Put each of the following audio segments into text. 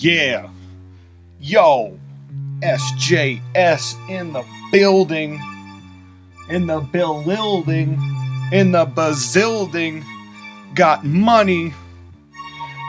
Yeah. Yo. SJS in the building. In the building. In the bazilding. Got money.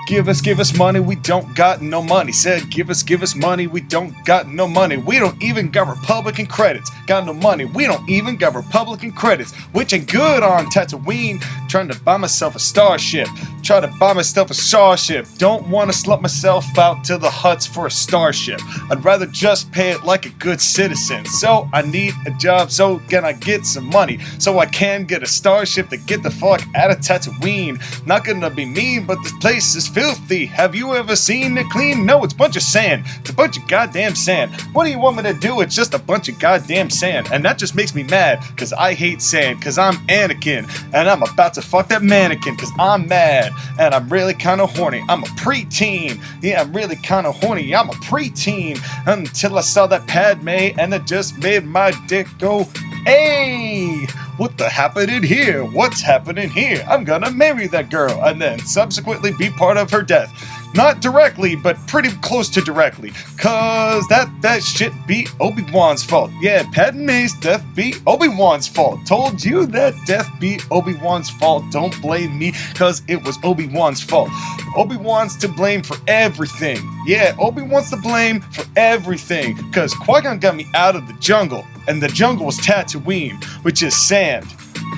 Give us money, we don't got no money. Said, give us money, we don't got no money. We don't even got Republican credits. Got no money, we don't even got Republican credits. Which ain't good on Tatooine. Trying to buy myself a starship. Try to buy myself a starship. Don't want to slut myself out to the huts for a starship. I'd rather just pay it like a good citizen. So I need a job, so can I get some money? So I can get a starship to get the fuck out of Tatooine. Not gonna be mean, but this place is filthy. Have you ever seen it clean? No, it's a bunch of sand. It's a bunch of goddamn sand. What do you want me to do? It's just a bunch of goddamn sand. And that just makes me mad, cause I hate sand, cause I'm Anakin. And I'm about to fuck that mannequin, cause I'm mad. And I'm really kinda horny. I'm a preteen. Yeah, I'm really kinda horny. I'm a preteen. Until I saw that Padme, and it just made my dick go, hey! What the happening here? What's happening here? I'm gonna marry that girl and then subsequently be part of her death. Not directly, but pretty close to directly. Cause that shit be Obi-Wan's fault. Yeah, Padme's death be Obi-Wan's fault. Told you that death be Obi-Wan's fault. Don't blame me, cause it was Obi-Wan's fault. Obi-Wan's to blame for everything. Yeah, Obi-Wan's to blame for everything. Cause Qui-Gon got me out of the jungle. And the jungle was Tatooine, which is sand.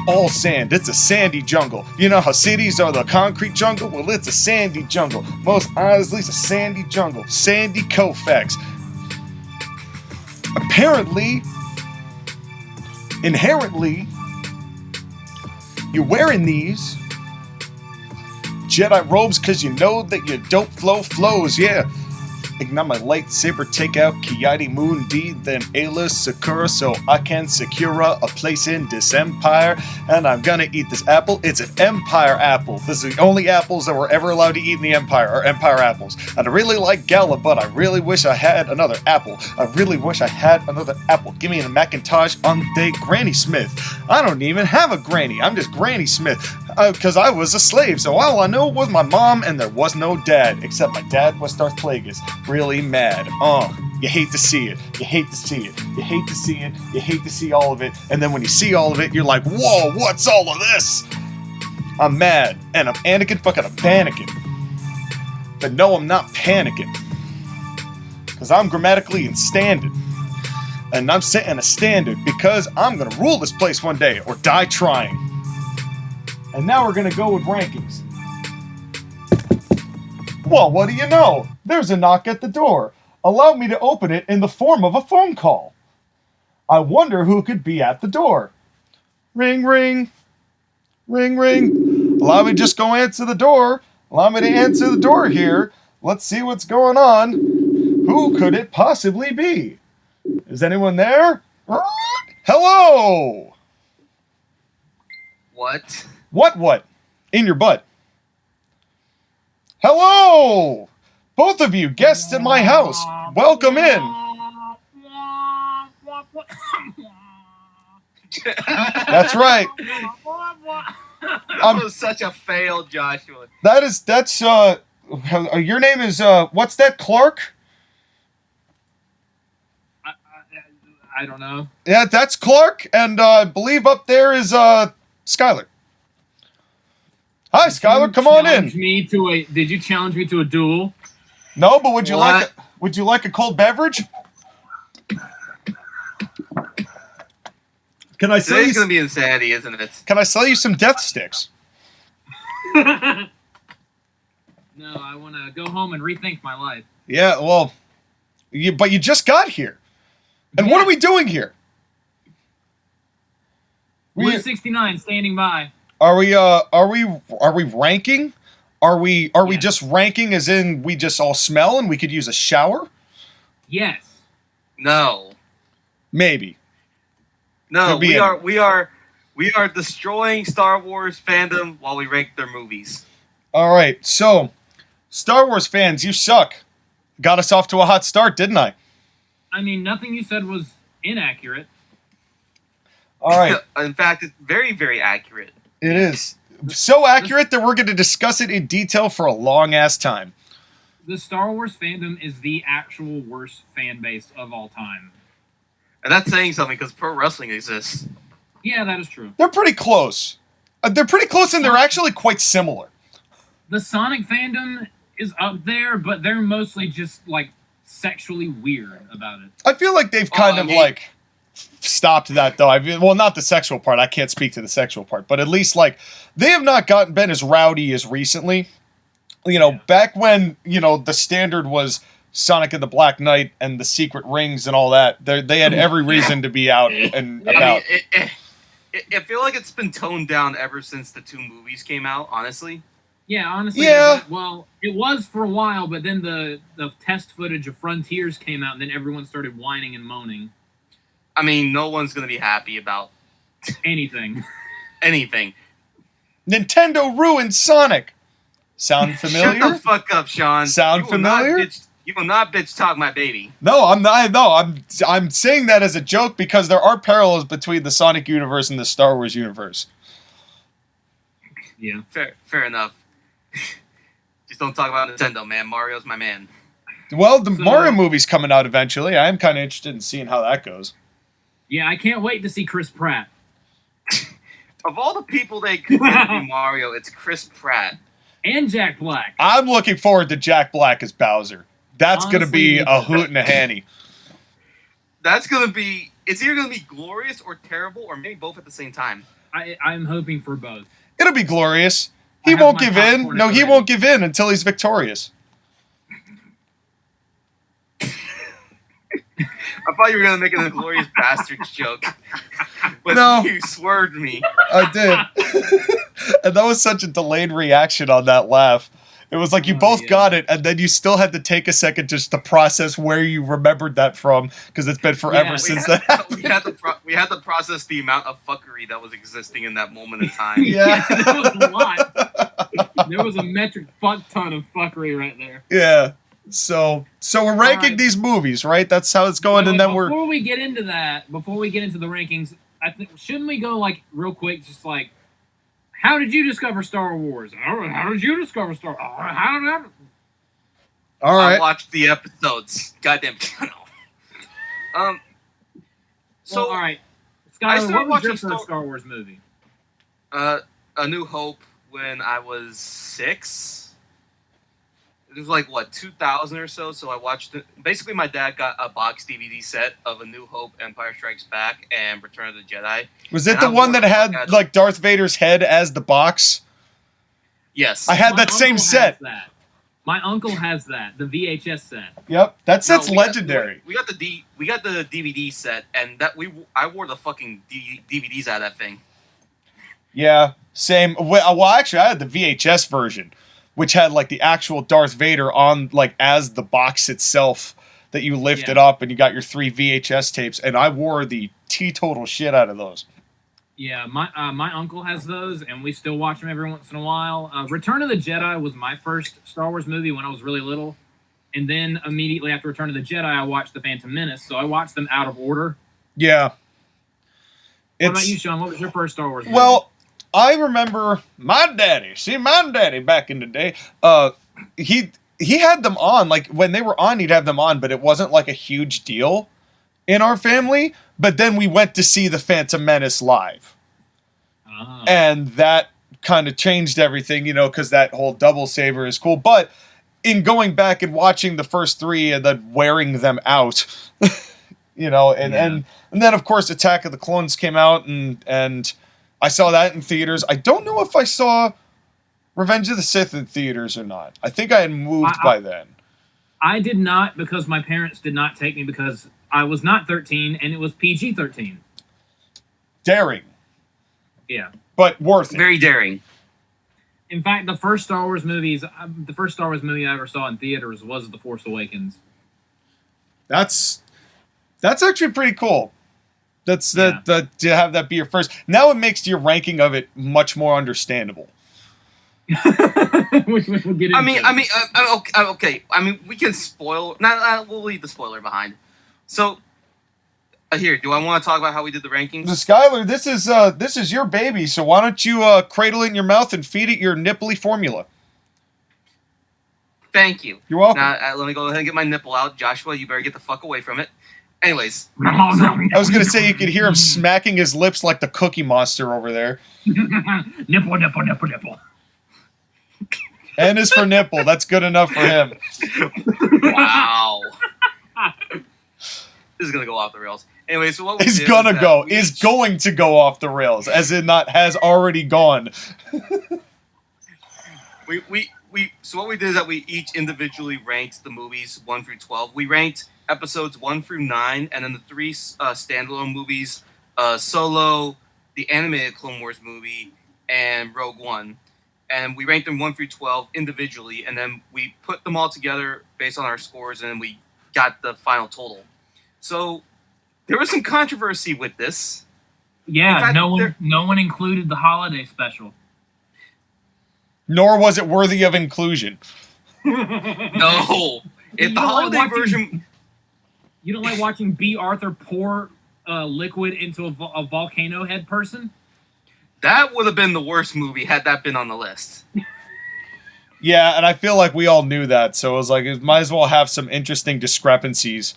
All sand. It's a sandy jungle. You know how cities are the concrete jungle? Well, it's a sandy jungle. Most honestly, it's a sandy jungle. Sandy Koufax. Apparently, inherently, you're wearing these Jedi robes because you know that your dope flow flows. Yeah. Ignite my lightsaber, take out Kiadi Mundi, then Ayla Sakura, so I can secure a place in this empire. And I'm gonna eat this apple. It's an Empire apple. This is the only apples that we're ever allowed to eat in the Empire, are Empire apples. And I really like Gala, but I really wish I had another apple. I really wish I had another apple. Give me a Macintosh on the Granny Smith. I don't even have a granny. I'm just Granny Smith. Because I was a slave, so all I know was my mom, and there was no dad, except my dad was Darth Plagueis. Really mad. You hate to see it. You hate to see it. You hate to see it. You hate to see all of it. And then when you see all of it, you're like, whoa, what's all of this? I'm mad. And I'm Anakin fucking a panicking. But no, I'm not panicking. Because I'm grammatically in standard. And I'm setting a standard because I'm going to rule this place one day or die trying. And now we're going to go with rankings. Well, what do you know? There's a knock at the door. Allow me to open it in the form of a phone call. I wonder who could be at the door. Ring, ring. Ring, ring. Allow me to just go answer the door. Allow me to answer the door here. Let's see what's going on. Who could it possibly be? Is anyone there? Hello! What? What? In your butt. Hello! Both of you, guests in my house. Welcome in. That's right. That was such a fail, Joshua. That's your name is what's that, Clark? I don't know. Yeah, that's Clark, and I believe up there is Skylar. Hi, Skylar, come on in. Did you challenge me to a duel? No, but would you like a cold beverage? Can I sell you? Today's gonna be insanity, isn't it? Can I sell you some death sticks? No, I want to go home and rethink my life. Yeah, well, but you just got here, and what are we doing here? Blue 69 standing by. Are we ranking? Are we just ranking as in we just all smell and we could use a shower? Yes. No. Maybe. No, we are destroying Star Wars fandom while we rank their movies. All right. So, Star Wars fans, you suck. Got us off to a hot start, didn't I? I mean, nothing you said was inaccurate. All right. In fact, it's very, very accurate. It is. So accurate that we're going to discuss it in detail for a long-ass time. the Star Wars fandom is the actual worst fan base of all time. And that's saying something because pro wrestling exists. Yeah, that is true. They're pretty close. They're pretty close, and they're actually quite similar. The Sonic fandom is up there, but they're mostly just, like, sexually weird about it. I feel like they've kind of, like, stopped that, though. I mean, well, not the sexual part. I can't speak to the sexual part. But at least, like, they have not been as rowdy as recently. You know, back when, you know, the standard was Sonic and the Black Knight and the secret rings and all that, they had every reason to be out and about. I mean, I feel like it's been toned down ever since the 2 movies came out, honestly. Yeah, honestly. Yeah. Well, it was for a while, but then the test footage of Frontiers came out, and then everyone started whining and moaning. I mean, no one's going to be happy about anything. Anything. Nintendo ruined Sonic. Sound familiar? Shut the fuck up, Sean. Sound familiar? You will not bitch talk my baby. No, I'm not. No, I'm saying that as a joke because there are parallels between the Sonic universe and the Star Wars universe. Yeah. Fair enough. Just don't talk about Nintendo, man. Mario's my man. Well, the Mario movie's coming out eventually. I am kind of interested in seeing how that goes. Yeah, I can't wait to see Chris Pratt. Of all the people they could be Mario, it's Chris Pratt. And Jack Black. I'm looking forward to Jack Black as Bowser. That's going to be a hoot and a hanny. That's going to be... It's either going to be glorious or terrible, or maybe both at the same time. I'm hoping for both. It'll be glorious. He won't give in. No, he won't give in until he's victorious. I thought you were going to make an Inglourious Bastards joke. But no. You swerved me. I did. And that was such a delayed reaction on that laugh. It was like you both got it, and then you still had to take a second just to process where you remembered that from, because it's been forever since that happened. We had to process the amount of fuckery that was existing in that moment in time. Yeah. There was a lot. There was a metric fuck ton of fuckery right there. Yeah. So we're ranking these movies, right? That's how it's going, and then before we get into the rankings, shouldn't we go like real quick, just like, how did you discover Star Wars? How did you discover Star Wars? All right. I watched the episodes. Goddamn channel. So all right, Skylar, what was your first Star Wars movie? A New Hope when I was 6. It was like, 2000 or so? So I watched it. Basically, my dad got a box DVD set of A New Hope, Empire Strikes Back, and Return of the Jedi. Was it the one that had, like, Darth Vader's head as the box? Yes. I had that same set. My uncle has that, the VHS set. Yep, that set's legendary. We got the DVD set, and I wore the fucking DVDs out of that thing. Yeah, same. Well, actually, I had the VHS version, which had like the actual Darth Vader on, like, as the box itself that you lifted up, and you got your 3 VHS tapes, and I wore the teetotal shit out of those. Yeah, my uncle has those, and we still watch them every once in a while. Return of the Jedi was my first Star Wars movie when I was really little, and then immediately after Return of the Jedi, I watched The Phantom Menace, so I watched them out of order. Yeah. What about you, Sean? What was your first Star Wars movie? Well, I remember my daddy back in the day, he had them on, like, when they were on, he'd have them on, but it wasn't like a huge deal in our family. But then we went to see The Phantom Menace live. Oh. And that kind of changed everything, you know, because that whole double saber is cool. But in going back and watching the first 3 and then wearing them out, you know, and then, of course, Attack of the Clones came out, and I saw that in theaters. I don't know if I saw Revenge of the Sith in theaters or not. I think I had moved by then. I did not, because my parents did not take me, because I was not 13, and it was PG-13. Daring. Yeah. But worth it. Very daring. In fact, the first Star Wars movie I ever saw in theaters was The Force Awakens. That's actually pretty cool. To have that be your first. Now it makes your ranking of it much more understandable. Which we'll get into. Okay. I mean, we can spoil. We'll leave the spoiler behind. So, here, do I want to talk about how we did the rankings? Skylar, this is your baby, so why don't you cradle it in your mouth and feed it your nipply formula? Thank you. You're welcome. Now, let me go ahead and get my nipple out. Joshua, you better get the fuck away from it. Anyways. I was going to say you could hear him smacking his lips like the Cookie Monster over there. Nipple, nipple, nipple, nipple. N is for nipple. That's good enough for him. Wow. This is going to go off the rails. Anyway, so what we Is did gonna was go. Is going to go off the rails. As in not has already gone. So what we did is that we each individually ranked the movies 1 through 12. We ranked episodes 1 through 9, and then the 3 standalone movies, Solo, the animated Clone Wars movie, and Rogue One. And we ranked them 1 through 12 individually, and then we put them all together based on our scores, and then we got the final total. So there was some controversy with this. Yeah, fact, no one included the holiday special. Nor was it worthy of inclusion. No. If the holiday version... You don't like watching B. Arthur pour liquid into a volcano head person? That would have been the worst movie had that been on the list. Yeah, and I feel like we all knew that, so it was like, it might as well have some interesting discrepancies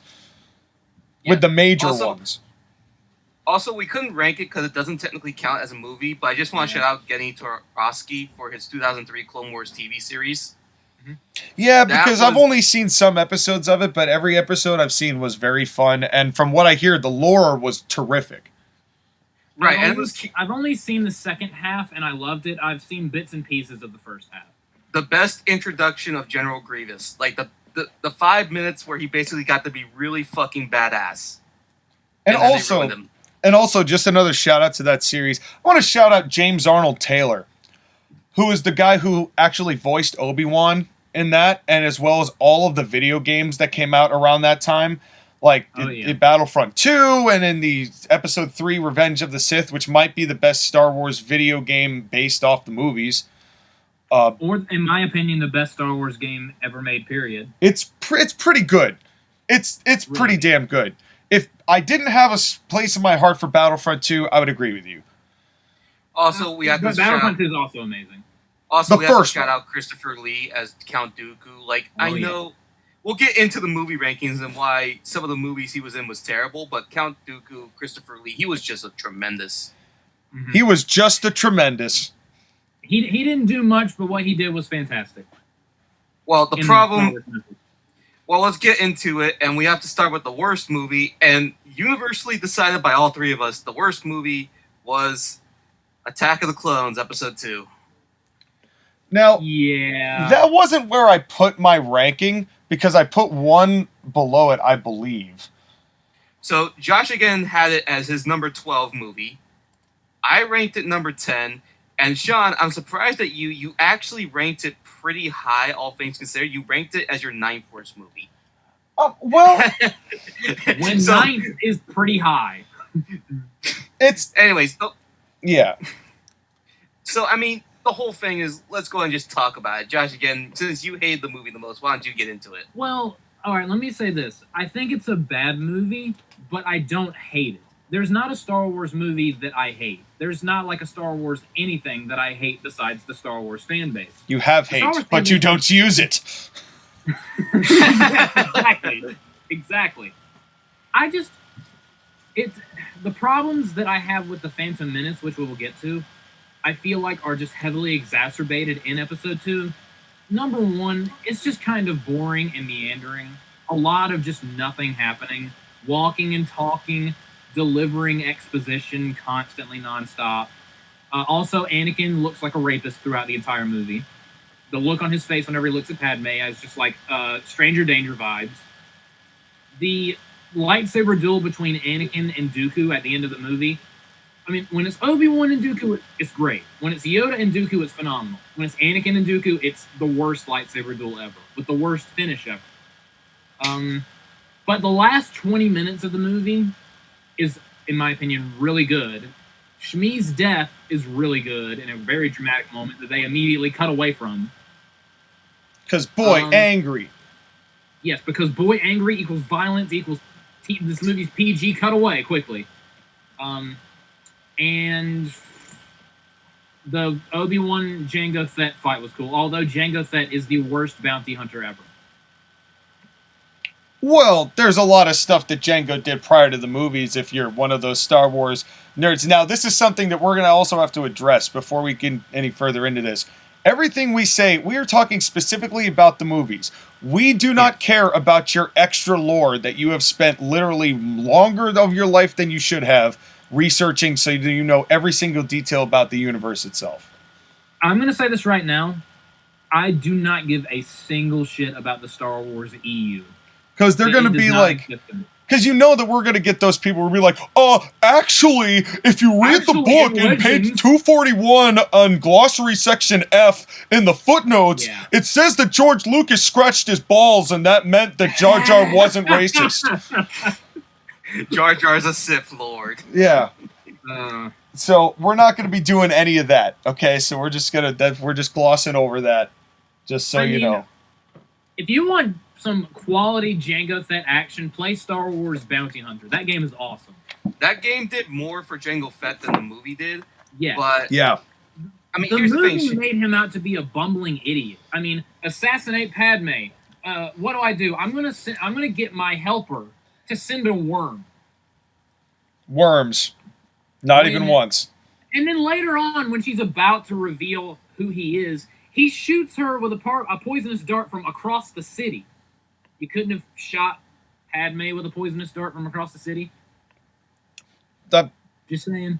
with the major ones. Also, we couldn't rank it because it doesn't technically count as a movie, but I just want to shout out Genny Torowski for his 2003 Clone Wars TV series. Yeah, because I've only seen some episodes of it, but every episode I've seen was very fun, and from what I hear, the lore was terrific. Right, I've only seen the second half, and I loved it. I've seen bits and pieces of the first half. The best introduction of General Grievous. Like, the 5 minutes where he basically got to be really fucking badass. And also, just another shout out to that series. I want to shout out James Arnold Taylor, who is the guy who actually voiced Obi-Wan in that, and as well as all of the video games that came out around that time, like in Battlefront 2 and in the Episode 3 Revenge of the Sith, which might be the best Star Wars video game based off the movies. Or, in my opinion, the best Star Wars game ever made, period. It's pretty good. It's really pretty damn good. If I didn't have a place in my heart for Battlefront 2, I would agree with you. Also, we have to Battlefront 2 is also amazing. Also, we have to shout out Christopher Lee as Count Dooku. Like, I know we'll get into the movie rankings and why some of the movies he was in was terrible, but Count Dooku, Christopher Lee, he was just a tremendous. Mm-hmm. He was just a tremendous. He didn't do much, but what he did was fantastic. Well, let's get into it, and we have to start with the worst movie, and universally decided by all three of us, the worst movie was Attack of the Clones, Episode 2. Now, yeah, that wasn't where I put my ranking, because I put one below it, I believe. So, Josh again had it as his number 12 movie. I ranked it number 10, and Sean, I'm surprised that you actually ranked it pretty high, all things considered. You ranked it as your 9th worst movie. Well... when 9th is pretty high. Anyways. Yeah. So, I mean, the whole thing is, let's go and just talk about it. Josh, again, since you hated the movie the most, why don't you get into it? Well, all right, let me say this. I think it's a bad movie, but I don't hate it. There's not a Star Wars movie that I hate. There's not like a Star Wars anything that I hate besides the Star Wars fan base. You have hate, but you don't use it. Exactly. The problems that I have with The Phantom Menace, which we will get to, I feel like are just heavily exacerbated in Episode 2. Number one, it's just kind of boring and meandering. A lot of just nothing happening. Walking and talking, delivering exposition constantly nonstop. Also, Anakin looks like a rapist throughout the entire movie. The look on his face whenever he looks at Padme is just like Stranger Danger vibes. The lightsaber duel between Anakin and Dooku at the end of the movie, I mean, when it's Obi-Wan and Dooku, it's great. When it's Yoda and Dooku, it's phenomenal. When it's Anakin and Dooku, it's the worst lightsaber duel ever, with the worst finish ever. But the last 20 minutes of the movie is, in my opinion, really good. Shmi's death is really good in a very dramatic moment that they immediately cut away from. Because boy angry. Yes, because boy angry equals violence equals this movie's PG, cut away quickly. And The Obi-Wan Jango Fett fight was cool, although Jango Fett is the worst bounty hunter ever. Well, there's a lot of stuff that Jango did prior to the movies if you're one of those Star Wars nerds. Now, this is something that we're going to also have to address before we get any further into this. Everything we say, we are talking specifically about the movies. We do not care about your extra lore that you have spent literally longer of your life than you should have researching so you know every single detail about the universe itself. I'm going to say this right now. I do not give a single shit about the Star Wars EU. Because they're going to be like... Because you know that we're going to get those people who will be like, actually, if you read the book in page 241 on glossary section F in the footnotes, it says that George Lucas scratched his balls and that meant that Jar Jar wasn't racist. Jar Jar's a Sith Lord. Yeah. So we're not going to be doing any of that, okay? So we're just glossing over that, just so you know. If you want some quality Jango Fett action, play Star Wars Bounty Hunter. That game is awesome. That game did more for Jango Fett than the movie did. Yeah. But yeah. I mean, the here's the thing. movie made him out to be a bumbling idiot. I mean, assassinate Padme. What do? I'm gonna get my helper to send a worm. Worms. Not even once. And then later on, when she's about to reveal who he is, he shoots her with a poisonous dart from across the city. You couldn't have shot Padme with a poisonous dart from across the city? Just saying.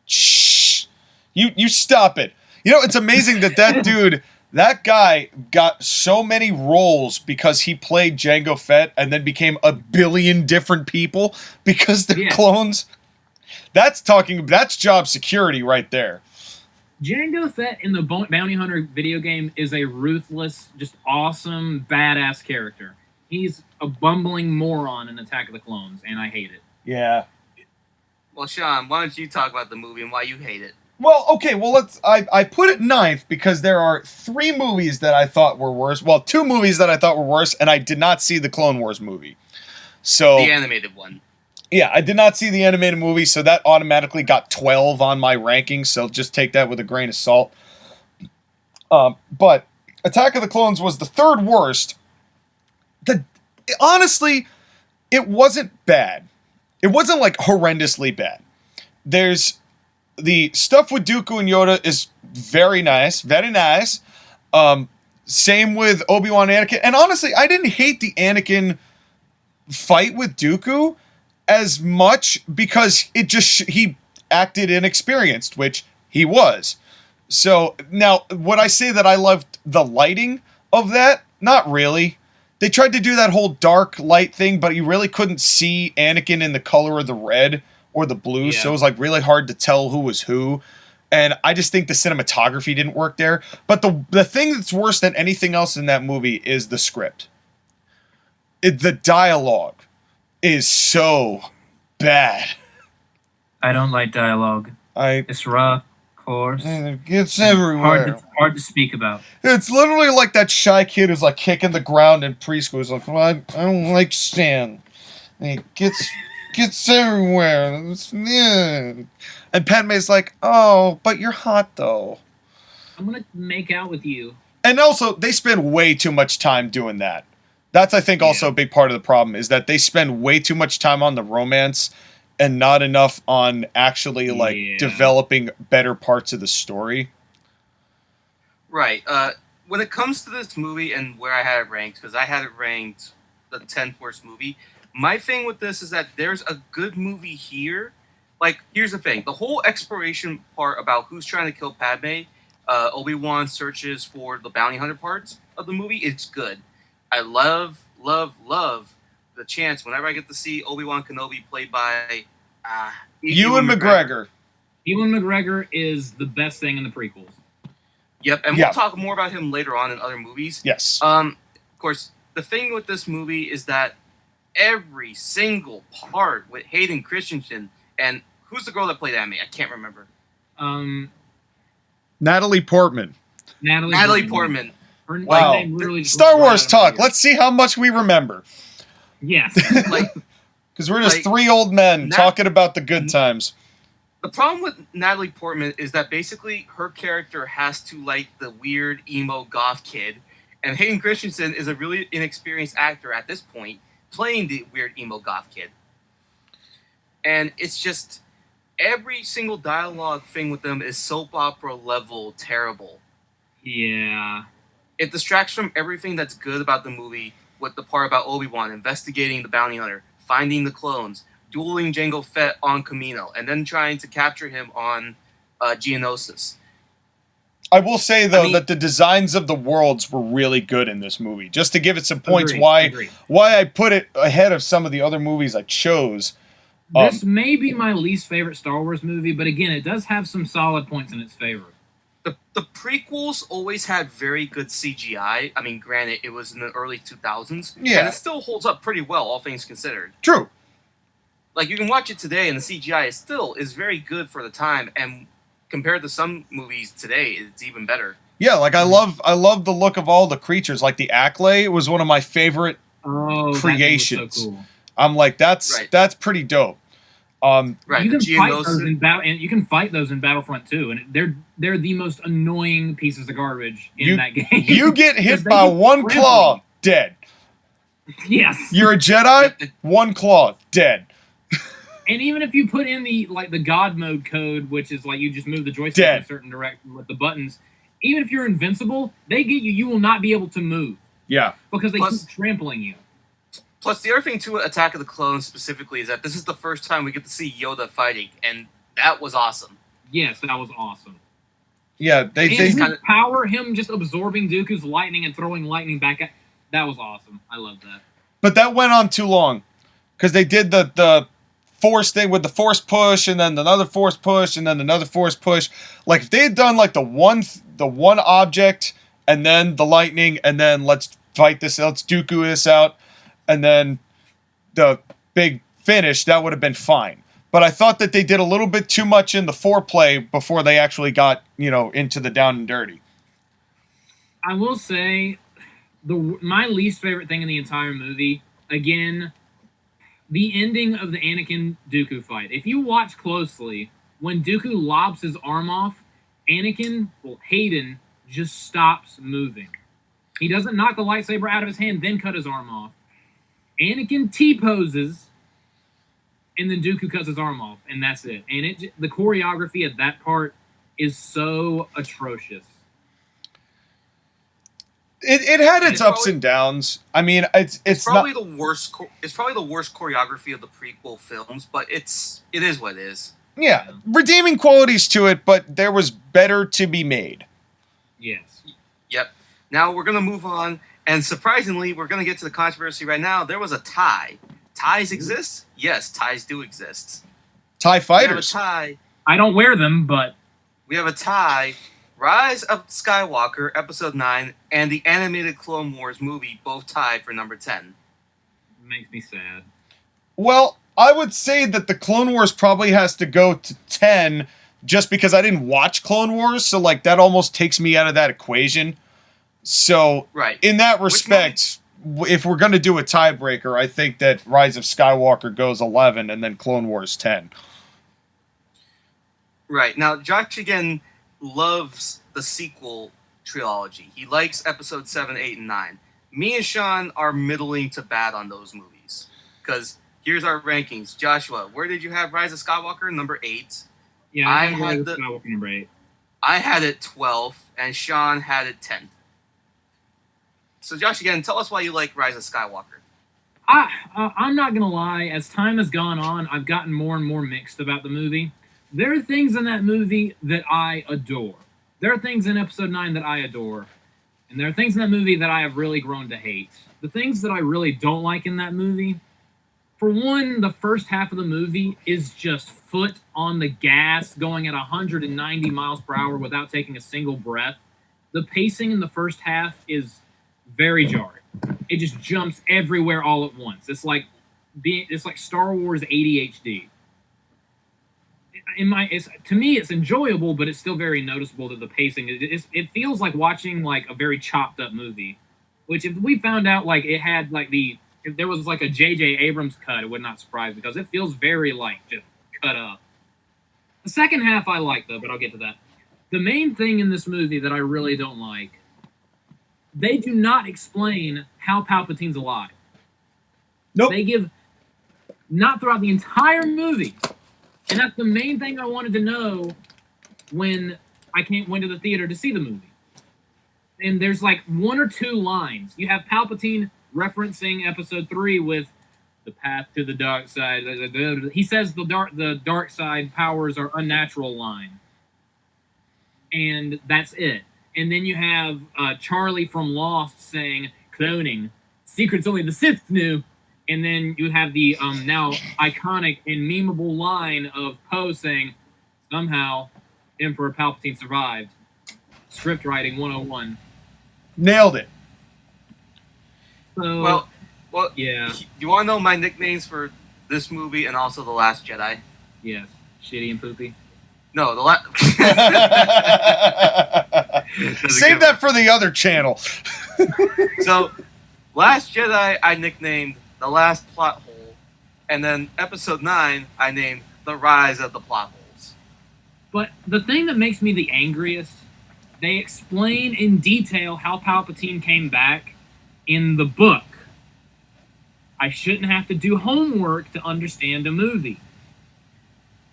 Shh. You stop it. You know, it's amazing that dude, that guy got so many roles because he played Jango Fett and then became a billion different people because they're clones. That's job security right there. Jango Fett in the Bounty Hunter video game is a ruthless, just awesome, badass character. He's a bumbling moron in Attack of the Clones, and I hate it. Yeah. Well, Sean, why don't you talk about the movie and why you hate it? Well, okay, I put it ninth because there are 3 movies that I thought were worse. Well, 2 movies that I thought were worse, and I did not see the Clone Wars movie. So the animated one. Yeah, I did not see the animated movie, so that automatically got 12 on my ranking, so just take that with a grain of salt. But Attack of the Clones was the 3rd worst. Honestly, it wasn't bad. It wasn't, like, horrendously bad. There's... The stuff with Dooku and Yoda is very nice. Very nice. Same with Obi-Wan and Anakin. And honestly, I didn't hate the Anakin fight with Dooku as much because he acted inexperienced, which he was. So now, would I say that I loved the lighting of that? Not really. They tried to do that whole dark light thing, but you really couldn't see Anakin in the color of the red or the blue, so it was like really hard to tell who was who. And I just think the cinematography didn't work there. But the thing that's worse than anything else in that movie is the script. The dialogue is so bad. I don't like dialogue. It's rough, coarse. It's everywhere. Hard to speak about. It's literally like that shy kid who's like kicking the ground in preschool. He's like, well, I don't like sand. And he gets everywhere. Yeah. And Padme's like, oh, but you're hot though. I'm gonna make out with you. And also, they spend way too much time doing that. That's, I think, also a big part of the problem, is that they spend way too much time on the romance and not enough on actually, like, developing better parts of the story. Right. When it comes to this movie and where I had it ranked, because I had it ranked the 10th worst movie, my thing with this is that there's a good movie here. Like, here's the thing. The whole exploration part about who's trying to kill Padme, Obi-Wan searches for the bounty hunter parts of the movie, it's good. I love the chance whenever I get to see Obi-Wan Kenobi played by Ewan McGregor. Ewan McGregor is the best thing in the prequels. Yep, and we'll talk more about him later on in other movies. Yes. Of course, the thing with this movie is that every single part with Hayden Christensen and who's the girl that played Amy? I can't remember. Natalie Portman. Natalie Portman. Wow. Star Wars talk. Let's see how much we remember. Yes. Because we're just 3 old men talking about the good times. The problem with Natalie Portman is that basically her character has to like the weird emo goth kid, and Hayden Christensen is a really inexperienced actor at this point playing the weird emo goth kid. And it's just every single dialogue thing with them is soap opera level terrible. Yeah. It distracts from everything that's good about the movie with the part about Obi-Wan investigating the bounty hunter, finding the clones, dueling Jango Fett on Kamino, and then trying to capture him on Geonosis. I will say though that the designs of the worlds were really good in this movie. Just to give it some points, Agreed. why I put it ahead of some of the other movies I chose. This may be my least favorite Star Wars movie, but again, it does have some solid points in its favor. The prequels always had very good CGI. I mean, granted, it was in the early 2000s, and it still holds up pretty well, all things considered. True. Like, you can watch it today, and the CGI is very good for the time, and compared to some movies today, it's even better. Yeah, like I love the look of all the creatures. Like the Acklay was one of my favorite creations. So cool. I'm like, that's pretty dope. Right, you can fight those in battle, and you can fight those in Battlefront too, and they're the most annoying pieces of garbage in that game. You get hit by one claw, dead. Yes. You're a Jedi, one claw, dead. And even if you put in the God mode code, which is like you just move the joystick in a certain direction with the buttons, even if you're invincible, they get you. You will not be able to move. Yeah. Because they keep trampling you. Plus, the other thing to Attack of the Clones specifically is that this is the first time we get to see Yoda fighting, and that was awesome. Yes, that was awesome. Yeah, his power, him just absorbing Dooku's lightning and throwing lightning back at, that was awesome. I love that. But that went on too long, because they did the force thing with the force push, and then another force push, and then another force push. Like if they had done like the one object, and then the lightning, and then let's fight this, let's Dooku this out, and then the big finish, that would have been fine. But I thought that they did a little bit too much in the foreplay before they actually got, into the down and dirty. I will say, my least favorite thing in the entire movie, again, the ending of the Anakin Dooku fight. If you watch closely, when Dooku lobs his arm off, Hayden just stops moving. He doesn't knock the lightsaber out of his hand, then cut his arm off. Anakin T-poses, and then Dooku cuts his arm off, and that's it. And the choreography of that part is so atrocious. It had its ups and downs. I mean, it's probably the worst. It's probably the worst choreography of the prequel films, but it is what it is. Yeah, redeeming qualities to it, but there was better to be made. Yes. Yep. Now we're gonna move on, and surprisingly, we're gonna get to the controversy right now. There was a tie. Ties exist? Yes, ties do exist. TIE fighters. We have a tie. I don't wear them, but we have a tie. Rise of Skywalker, Episode 9, and the animated Clone Wars movie both tied for number 10. It makes me sad. Well, I would say that the Clone Wars probably has to go to 10 just because I didn't watch Clone Wars, so like that almost takes me out of that equation. So, in that respect, if we're going to do a tiebreaker, I think that Rise of Skywalker goes 11 and then Clone Wars 10. Right. Now, Josh, again, loves the sequel trilogy. He likes Episode 7, 8, and 9. Me and Sean are middling to bad on those movies. Because here's our rankings. Joshua, where did you have Rise of Skywalker? Number 8. Yeah, I had Rise of Skywalker number 8. I had it 12th, and Sean had it 10th. So Josh, again, tell us why you like Rise of Skywalker. I'm not going to lie. As time has gone on, I've gotten more and more mixed about the movie. There are things in that movie that I adore. There are things in Episode 9 that I adore. And there are things in that movie that I have really grown to hate. The things that I really don't like in that movie, for one, the first half of the movie is just foot on the gas, going at 190 miles per hour without taking a single breath. The pacing in the first half is very jarring. It just jumps everywhere all at once. It's like Star Wars ADHD. To me, it's enjoyable, but it's still very noticeable that the pacing it feels like watching like a very chopped up movie. Which, if we found out like it had like if there was like a J.J. Abrams cut, it would not surprise me because it feels very like just cut up. The second half I like, though, but I'll get to that. The main thing in this movie that I really don't like, they do not explain how Palpatine's alive. Nope. They give, not throughout the entire movie. And that's the main thing I wanted to know when I went to the theater to see the movie. And there's like one or two lines. You have Palpatine referencing Episode 3 with the path to the dark side. He says the dark side powers are unnatural line. And that's it. And then you have Charlie from Lost saying, cloning, secrets only the Sith knew. And then you have the now iconic and memeable line of Poe saying, somehow Emperor Palpatine survived. Script writing 101. Nailed it. So, well, yeah. You want to know my nicknames for this movie and also The Last Jedi? Yes. Shitty and poopy. No, Save that for the other channel. So, Last Jedi I nicknamed The Last Plot Hole, and then Episode 9 I named The Rise of the Plot Holes. But the thing that makes me the angriest, they explain in detail how Palpatine came back in the book. I shouldn't have to do homework to understand a movie.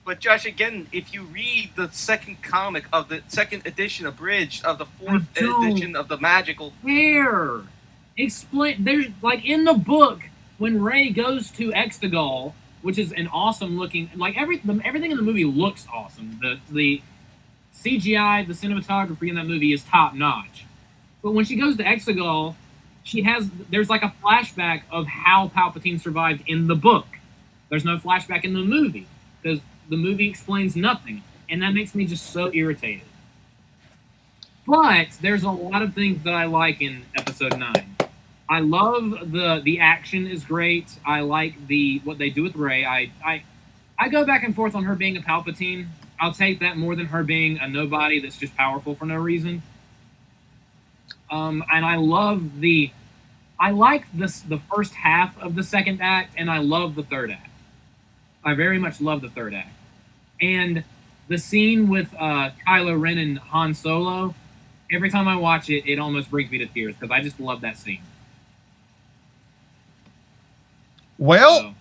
But Josh, again, if you read the second comic of the second edition abridged of the fourth edition of the Magical... Where? Explain. There's, like, in the book, when Rey goes to Exegol, which is an awesome looking... Like, everything in the movie looks awesome. The CGI, the cinematography in that movie is top notch. But when she goes to Exegol, there's like a flashback of how Palpatine survived in the book. There's no flashback in the movie because the movie explains nothing, and that makes me just so irritated. But there's a lot of things that I like in Episode 9. I love the action is great. I like what they do with Rey. I go back and forth on her being a Palpatine. I'll take that more than her being a nobody that's just powerful for no reason. And I like the first half of the second act, and I love the third act. I very much love the third act. And the scene with Kylo Ren and Han Solo, every time I watch it, it almost brings me to tears because I just love that scene. Well,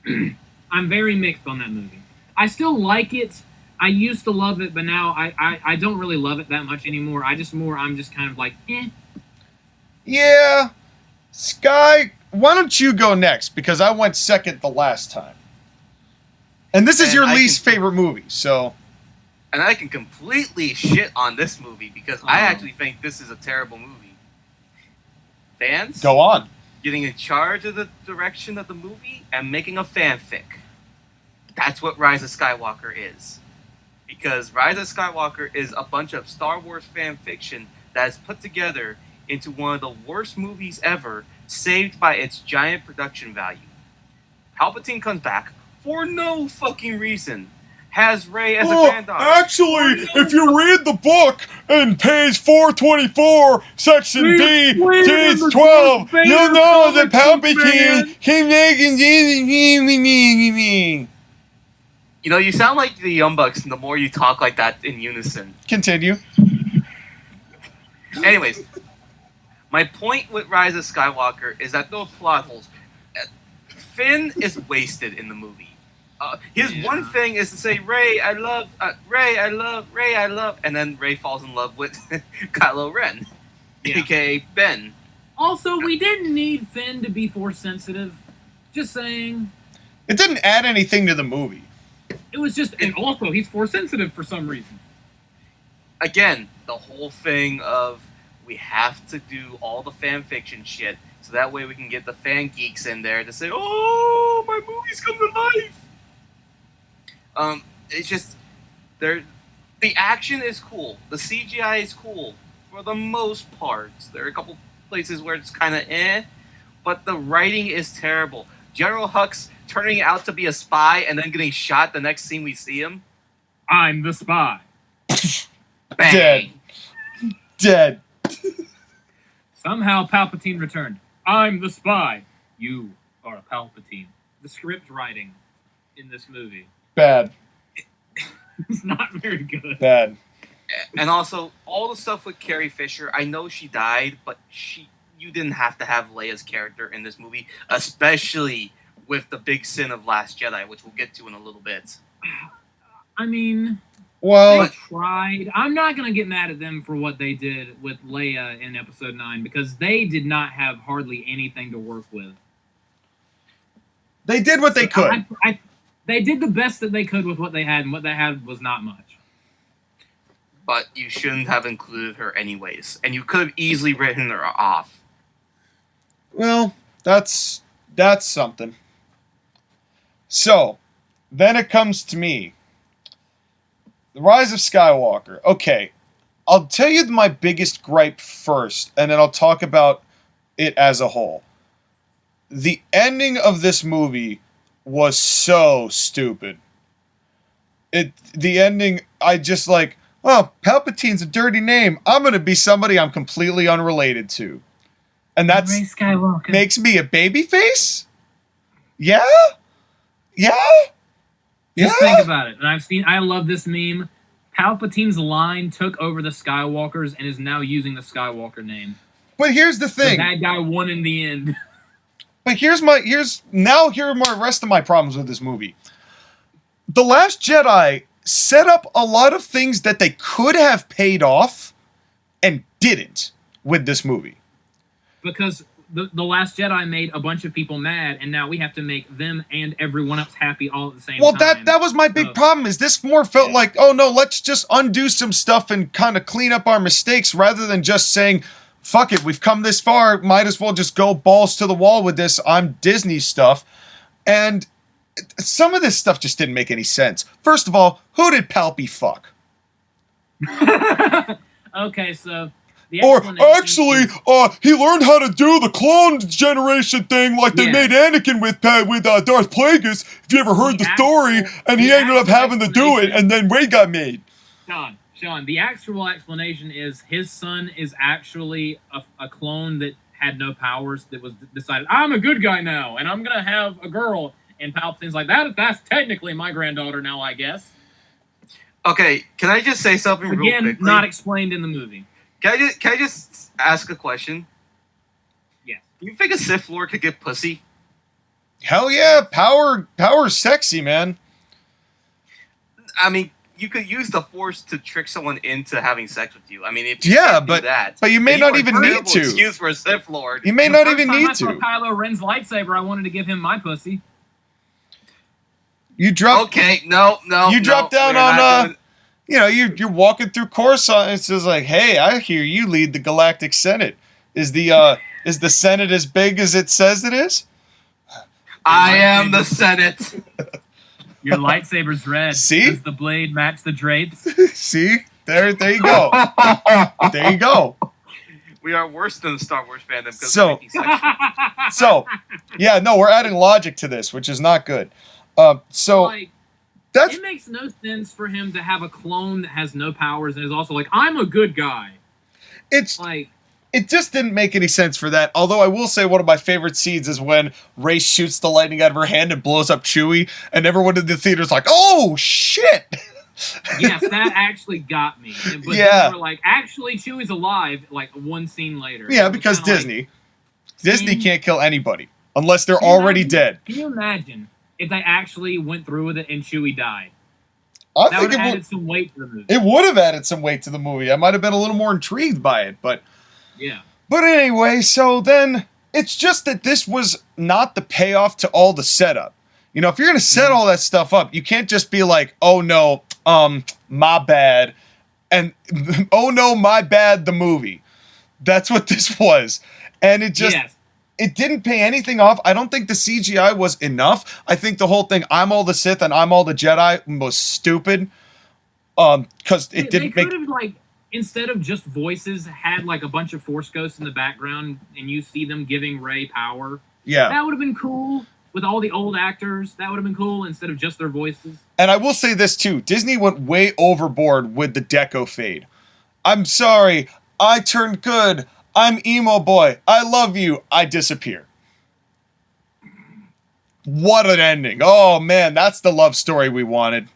So, I'm very mixed on that movie. I still like it. I used to love it, but now I don't really love it that much anymore. I'm just kind of like, eh. Yeah. Sky, why don't you go next? Because I went second the last time. And this is your least favorite movie, so... And I can completely shit on this movie because I actually think this is a terrible movie. Fans? Go on. Getting in charge of the direction of the movie and making a fanfic. That's what Rise of Skywalker is. Because Rise of Skywalker is a bunch of Star Wars fan fiction that is put together into one of the worst movies ever, saved by its giant production value. Palpatine comes back for no fucking reason. Has Rey as a granddaughter. Actually, if you read the book in page 424, section B, page 12, you'll know that Palpatine came back and did me. You know, you sound like the Young Bucks the more you talk like that in unison. Continue. Anyways, my point with Rise of Skywalker is that those plot holes. Finn is wasted in the movie. His one thing is to say, Rey, I love, Rey, I love, Rey, I love, and then Rey falls in love with Kylo Ren, aka Ben. Also, we didn't need Finn to be Force sensitive. Just saying. It didn't add anything to the movie. It was just, and also he's Force sensitive for some reason. Again, the whole thing of we have to do all the fan fiction shit so that way we can get the fan geeks in there to say, "Oh, my movie's come to life." It's just the action is cool, the CGI is cool for the most part. There are a couple places where it's kind of but the writing is terrible. General Hux turning out to be a spy and then getting shot the next scene we see him. I'm the spy. Bang. Dead. Somehow Palpatine returned. I'm the spy. You are a Palpatine. The script writing in this movie. Bad. It's not very good. Bad. And also, all the stuff with Carrie Fisher, I know she died, but you didn't have to have Leia's character in this movie, especially with the big sin of Last Jedi, which we'll get to in a little bit. I mean, Well, they tried. I'm not going to get mad at them for what they did with Leia in Episode 9, because they did not have hardly anything to work with. they did what they could. They did the best that they could with what they had, and what they had was not much. But you shouldn't have included her anyways, and you could have easily written her off. Well, that's something. So, then it comes to me. The Rise of Skywalker. Okay, I'll tell you my biggest gripe first, and then I'll talk about it as a whole. The ending of this movie was so stupid. The ending, I just like, oh, Palpatine's a dirty name. I'm going to be somebody I'm completely unrelated to. And that Rey Skywalker makes me a babyface? Yeah? Yeah? Just think about it. And I love this meme. Palpatine's line took over the Skywalkers and is now using the Skywalker name. But here's the thing. The bad guy won in the end. But here are my rest of my problems with this movie. The Last Jedi set up a lot of things that they could have paid off and didn't with this movie. Because the Last Jedi made a bunch of people mad, and now we have to make them and everyone else happy all at the same time. Well, that was my big problem, is this more felt like, oh no, let's just undo some stuff and kind of clean up our mistakes, rather than just saying, fuck it, we've come this far, might as well just go balls to the wall with this I'm Disney stuff. And some of this stuff just didn't make any sense. First of all, who did Palpy fuck? Okay, so... Or actually, he learned how to do the clone generation thing like they made Anakin with Darth Plagueis, if you ever heard the story, and he ended up having to do it, and then Rey got made. Sean, the actual explanation is his son is actually a clone that had no powers, that was decided, I'm a good guy now, and I'm going to have a girl. And Palpatine's like, that's technically my granddaughter now, I guess. Okay, can I just say something real quickly? Again, not explained in the movie. Can I just ask a question? Yeah. Do you think a Sith Lord could get pussy? Hell yeah, power's sexy, man. I mean, you could use the Force to trick someone into having sex with you. I mean, if you can't do that, but you may not even need to. Excuse for a Sith Lord. You may not even need to. The first time I saw Kylo Ren's lightsaber, I wanted to give him my pussy. You drop. Okay, no. You drop down on you're walking through Coruscant, and it's just like, hey, I hear you lead the Galactic Senate. Is the Senate as big as it says it is? I am the Senate. Your lightsaber's red. See? Does the blade match the drapes? See? There you go. There you go. We are worse than the Star Wars fandom. Yeah, no, we're adding logic to this, which is not good. It makes no sense for him to have a clone that has no powers and is also like, I'm a good guy. It just didn't make any sense for that. Although I will say one of my favorite scenes is when Rey shoots the lightning out of her hand and blows up Chewie, and everyone in the theater's like, oh, shit! Yes, that actually got me. But then they were like, actually, Chewie's alive, like one scene later. Yeah, because Disney. Disney can't kill anybody unless they're already dead. Can you imagine if they actually went through with it and Chewie died? That would have added some weight to the movie. It would have added some weight to the movie. I might have been a little more intrigued by it, but... Yeah. But anyway, so then, it's just that this was not the payoff to all the setup. You know, if you're going to set all that stuff up, you can't just be like, oh no, my bad, and oh no, my bad, the movie. That's what this was. And it just... Yes. It didn't pay anything off. I don't think the CGI was enough. I think the whole thing, I'm all the Sith and I'm all the Jedi, was stupid. Because it didn't make... They could have, instead of just voices, had, a bunch of Force ghosts in the background, and you see them giving Rey power. Yeah. That would have been cool. With all the old actors, that would have been cool, instead of just their voices. And I will say this, too. Disney went way overboard with the deco fade. I'm sorry. I turned good. I'm emo boy. I love you. I disappear. What an ending. Oh, man, that's the love story we wanted.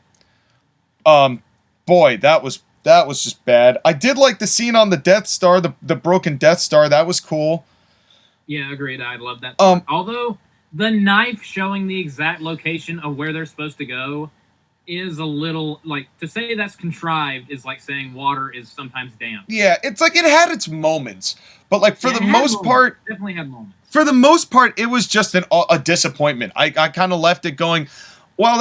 Boy, that was just bad. I did like the scene on the Death Star, the broken Death Star. That was cool. Yeah, agreed. I love that part. Although the knife showing the exact location of where they're supposed to go is a little, like, to say that's contrived is like saying water is sometimes damp. Yeah, it's like it had its moments, but like for the most part, definitely had moments. For the most part, it was just a disappointment. I kind of left it going, well,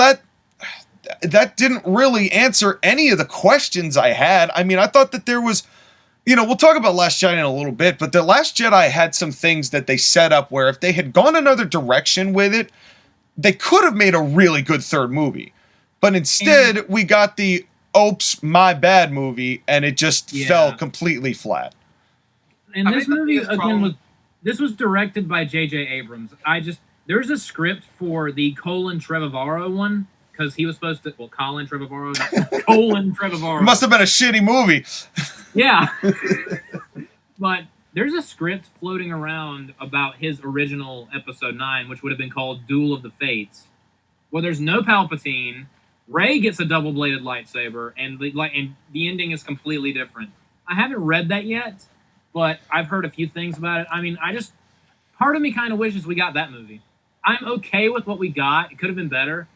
that didn't really answer any of the questions I had. I mean, I thought that there was, we'll talk about Last Jedi in a little bit, but The Last Jedi had some things that they set up where if they had gone another direction with it, they could have made a really good third movie. But instead, we got the oops, my bad movie, and it just fell completely flat. And this movie, again, this was directed by J.J. Abrams. There's a script for the Colin Trevorrow one, because he was supposed to, Colin Trevorrow, Colin Trevorrow. It must have been a shitty movie. Yeah. But there's a script floating around about his original episode 9, which would have been called Duel of the Fates, where there's no Palpatine, Rey gets a double-bladed lightsaber, and the ending is completely different. I haven't read that yet, but I've heard a few things about it. I mean, part of me kind of wishes we got that movie. I'm okay with what we got. It could have been better,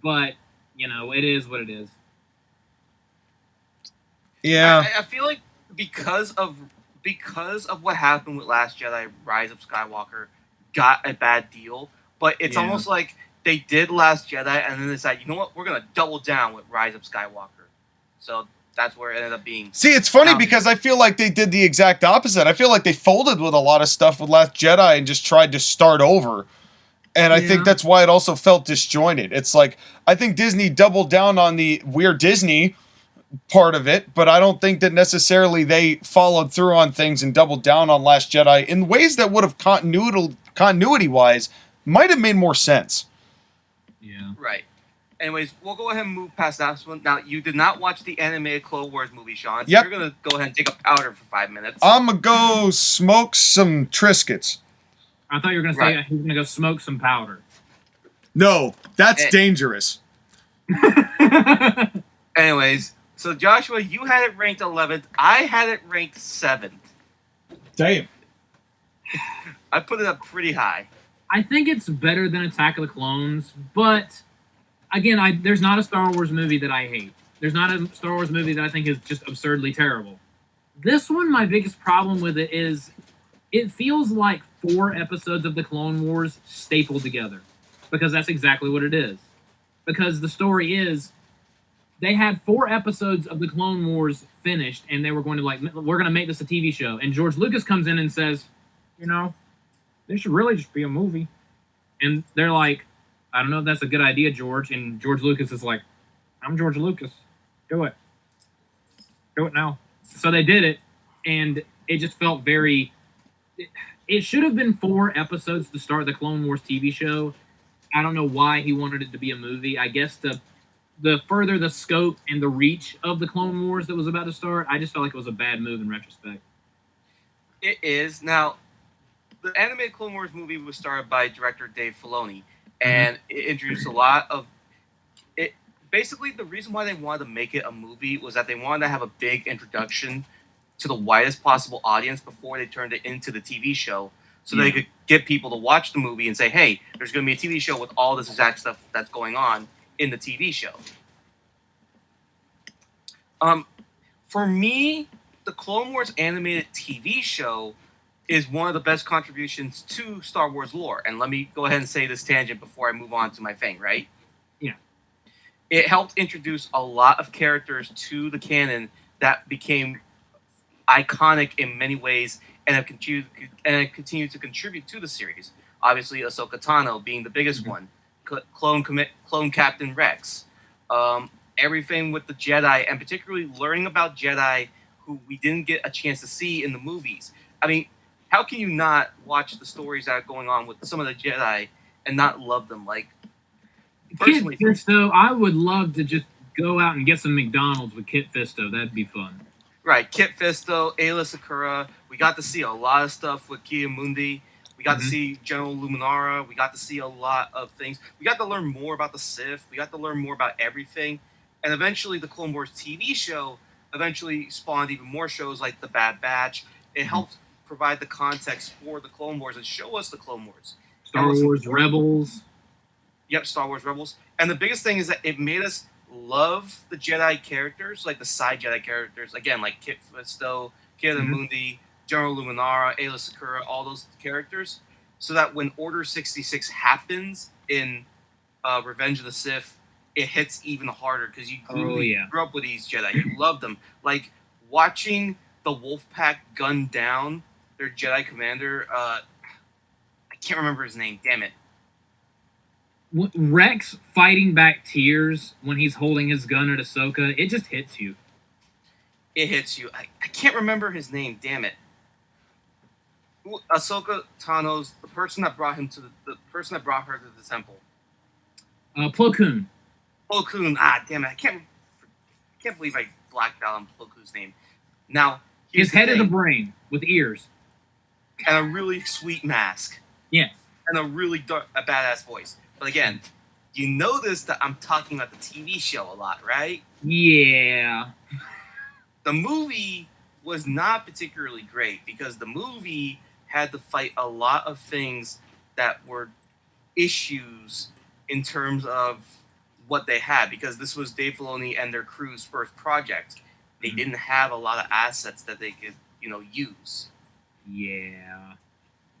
but, it is what it is. Yeah. I feel like because of what happened with Last Jedi, Rise of Skywalker got a bad deal, but it's almost like they did Last Jedi and then decided, you know what, we're going to double down with Rise of Skywalker. So that's where it ended up being. See, it's funny because I feel like they did the exact opposite. I feel like they folded with a lot of stuff with Last Jedi and just tried to start over. And I think that's why it also felt disjointed. It's like, I think Disney doubled down on the We're Disney part of it, but I don't think that necessarily they followed through on things and doubled down on Last Jedi in ways that would have continuity-wise might have made more sense. Yeah. Right. Anyways, we'll go ahead and move past that one. Now, you did not watch the animated Clone Wars movie, Sean. So you're going to go ahead and take a powder for 5 minutes. I'm going to go smoke some Triscuits. I thought you were going to say he was going to go smoke some powder. No, that's dangerous. Anyways, so Joshua, you had it ranked 11th. I had it ranked 7th. Damn. I put it up pretty high. I think it's better than Attack of the Clones, but again, there's not a Star Wars movie that I hate. There's not a Star Wars movie that I think is just absurdly terrible. This one, my biggest problem with it is it feels like 4 episodes of the Clone Wars stapled together, because that's exactly what it is. Because the story is, they had 4 episodes of the Clone Wars finished, and they were going to we're going to make this a TV show. And George Lucas comes in and says, this should really just be a movie. And they're like, I don't know if that's a good idea, George. And George Lucas is like, I'm George Lucas. Do it. Do it now. So they did it, and it just felt very... It should have been 4 episodes to start the Clone Wars TV show. I don't know why he wanted it to be a movie. I guess the further the scope and the reach of the Clone Wars that was about to start, I just felt like it was a bad move in retrospect. It is. Now, the animated Clone Wars movie was started by director Dave Filoni, and it introduced a lot of it. Basically, the reason why they wanted to make it a movie was that they wanted to have a big introduction to the widest possible audience before they turned it into the TV show, so they could get people to watch the movie and say, hey, there's going to be a TV show with all this exact stuff that's going on in the TV show. For me, the Clone Wars animated TV show is one of the best contributions to Star Wars lore. And let me go ahead and say this tangent before I move on to my thing, right? Yeah. It helped introduce a lot of characters to the canon that became iconic in many ways and have continued to contribute to the series. Obviously, Ahsoka Tano being the biggest one. Clone Captain Rex. Everything with the Jedi, and particularly learning about Jedi who we didn't get a chance to see in the movies. I mean, how can you not watch the stories that are going on with some of the Jedi and not love them? Like, personally, Kit Fisto, I would love to just go out and get some McDonald's with Kit Fisto. That'd be fun. Right, Kit Fisto, Ayla Secura. We got to see a lot of stuff with Kia Mundi. We got to see General Luminara. We got to see a lot of things. We got to learn more about the Sith. We got to learn more about everything. And eventually the Clone Wars TV show eventually spawned even more shows like The Bad Batch. It helped provide the context for the Clone Wars and show us the Clone Wars. Star Wars Rebels. Yep, Star Wars Rebels. And the biggest thing is that it made us love the Jedi characters, like the side Jedi characters. Again, like Kit Fisto, Kira Mundi, General Luminara, Aayla Secura, all those characters. So that when Order 66 happens in Revenge of the Sith, it hits even harder because you grew up with these Jedi. You love them. Like, watching the Wolfpack gun down their Jedi commander, I can't remember his name, damn it. Rex fighting back tears when he's holding his gun at Ahsoka, it just hits you. It hits you. I can't remember his name, damn it. Ahsoka Tano's the person that brought him to the person that brought her to the temple. Plo Koon. Plo Koon. Damn it! I can't believe I blacked out on Plo Koon's name. Now his head is a brain with ears and a really sweet mask. Yes, and a really a badass voice. But again, you notice that I'm talking about the TV show a lot, right? Yeah. The movie was not particularly great because the movie had to fight a lot of things that were issues in terms of what they had, because this was Dave Filoni and their crew's first project. They didn't have a lot of assets that they could, use. Yeah.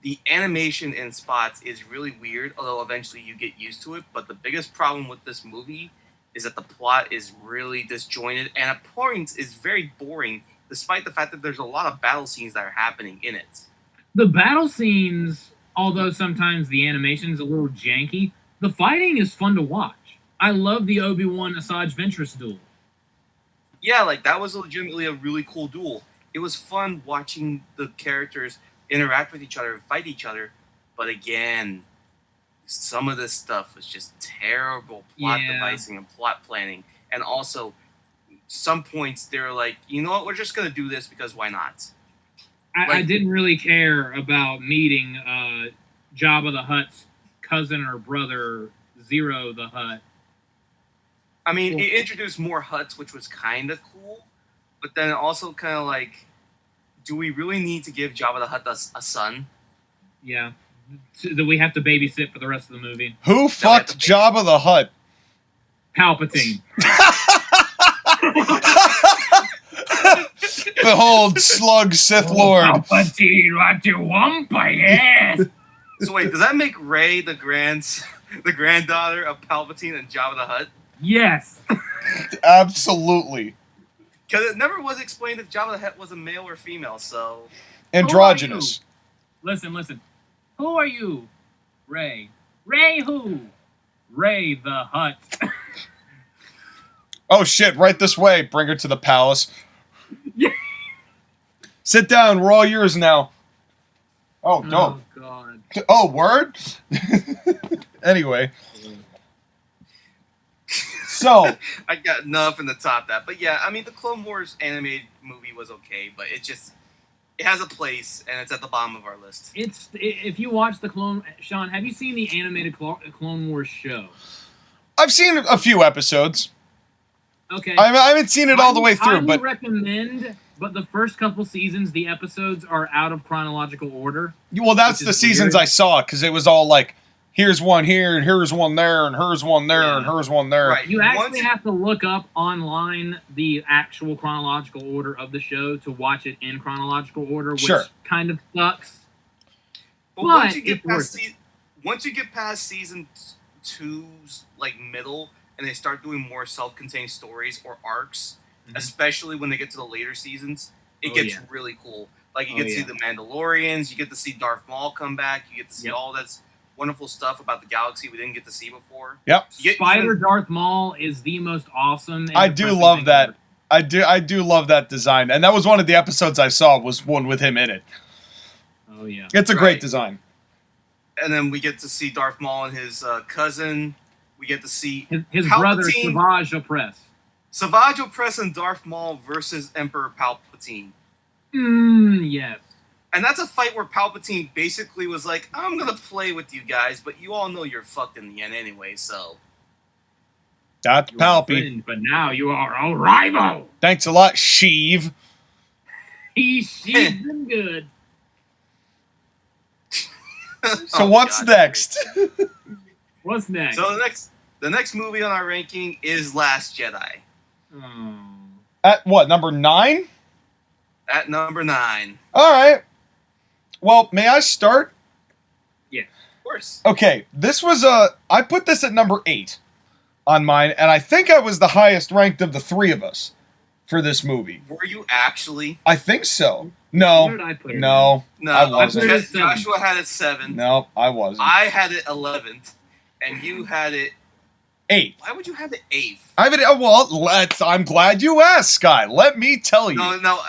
The animation in spots is really weird, although eventually you get used to it. But the biggest problem with this movie is that the plot is really disjointed and at points is very boring, despite the fact that there's a lot of battle scenes that are happening in it. The battle scenes, although sometimes the animation's a little janky, the fighting is fun to watch. I love the Obi-Wan Asajj Ventress duel. Yeah, like that was legitimately a really cool duel. It was fun watching the characters interact with each other and fight each other, but again, some of this stuff was just terrible plot devising and plot planning. And also, some points they were like, you know what, we're just gonna do this because why not? I didn't really care about meeting Jabba the Hutt's cousin or brother, Zero the Hutt. I mean, it introduced more Hutts, which was kind of cool, but then also kind of like, do we really need to give Jabba the Hutt a son? Yeah. That we have to babysit for the rest of the movie. Who fucked Jabba the Hutt? Palpatine. Behold, Slug Sith Lord. Palpatine, what you want, yes. So wait, does that make Rey the granddaughter of Palpatine and Jabba the Hutt? Yes. Absolutely. Because it never was explained if Jabba the Hutt was a male or female, so... Androgynous. Listen. Who are you? Rey. Rey who? Rey the Hutt. Oh shit, right this way. Bring her to the palace. Yeah. Sit down, we're all yours now. Oh, dope. Oh, God. Oh, word? Anyway. So. I got nothing to top that. But yeah, I mean, the Clone Wars animated movie was okay, but it has a place, and it's at the bottom of our list. If you watch the Clone... Sean, have you seen the animated Clone Wars show? I've seen a few episodes. Okay. I haven't seen it all the way through, I but... recommend, but the first couple seasons, the episodes are out of chronological order. Well, that's the seasons I saw, because it was all like, here's one here, and here's one there, and here's one there, and here's one there. Right. You actually have to look up online the actual chronological order of the show to watch it in chronological order, which kind of sucks. But once you get past season 2's like middle, and they start doing more self-contained stories or arcs, especially when they get to the later seasons, it gets really cool. Like you get to see the Mandalorians, you get to see Darth Maul come back, you get to see all that wonderful stuff about the galaxy we didn't get to see before. Yep. Spider Darth Maul is the most awesome. I do love that. I do love that design, and that was one of the episodes I saw. Was one with him in it. Oh yeah, it's a great design. And then we get to see Darth Maul and his cousin. We get to see his brother Savage Opress. Savage Opress and Darth Maul versus Emperor Palpatine. Yes. And that's a fight where Palpatine basically was like, I'm going to play with you guys, but you all know you're fucked in the end anyway, so... That's You were my Palpy. friend, but now you are a rival. Thanks a lot, Sheev. She's been good. So what's next? What's next? So the next movie on our ranking is Last Jedi. Oh. At what, number 9? At number 9. All right. Well, may I start? Of course. Okay, this was I put this at number 8 on mine, and I think I was the highest ranked of the three of us for this movie. Were you actually? I think so. Where No. did I put it? No. No, I wasn't. put it at 7. Joshua had it 7. No, I wasn't. I had it 11th, and you had it. 8th. Why would you have it 8th? I'm glad you asked, Sky. Let me tell you. No.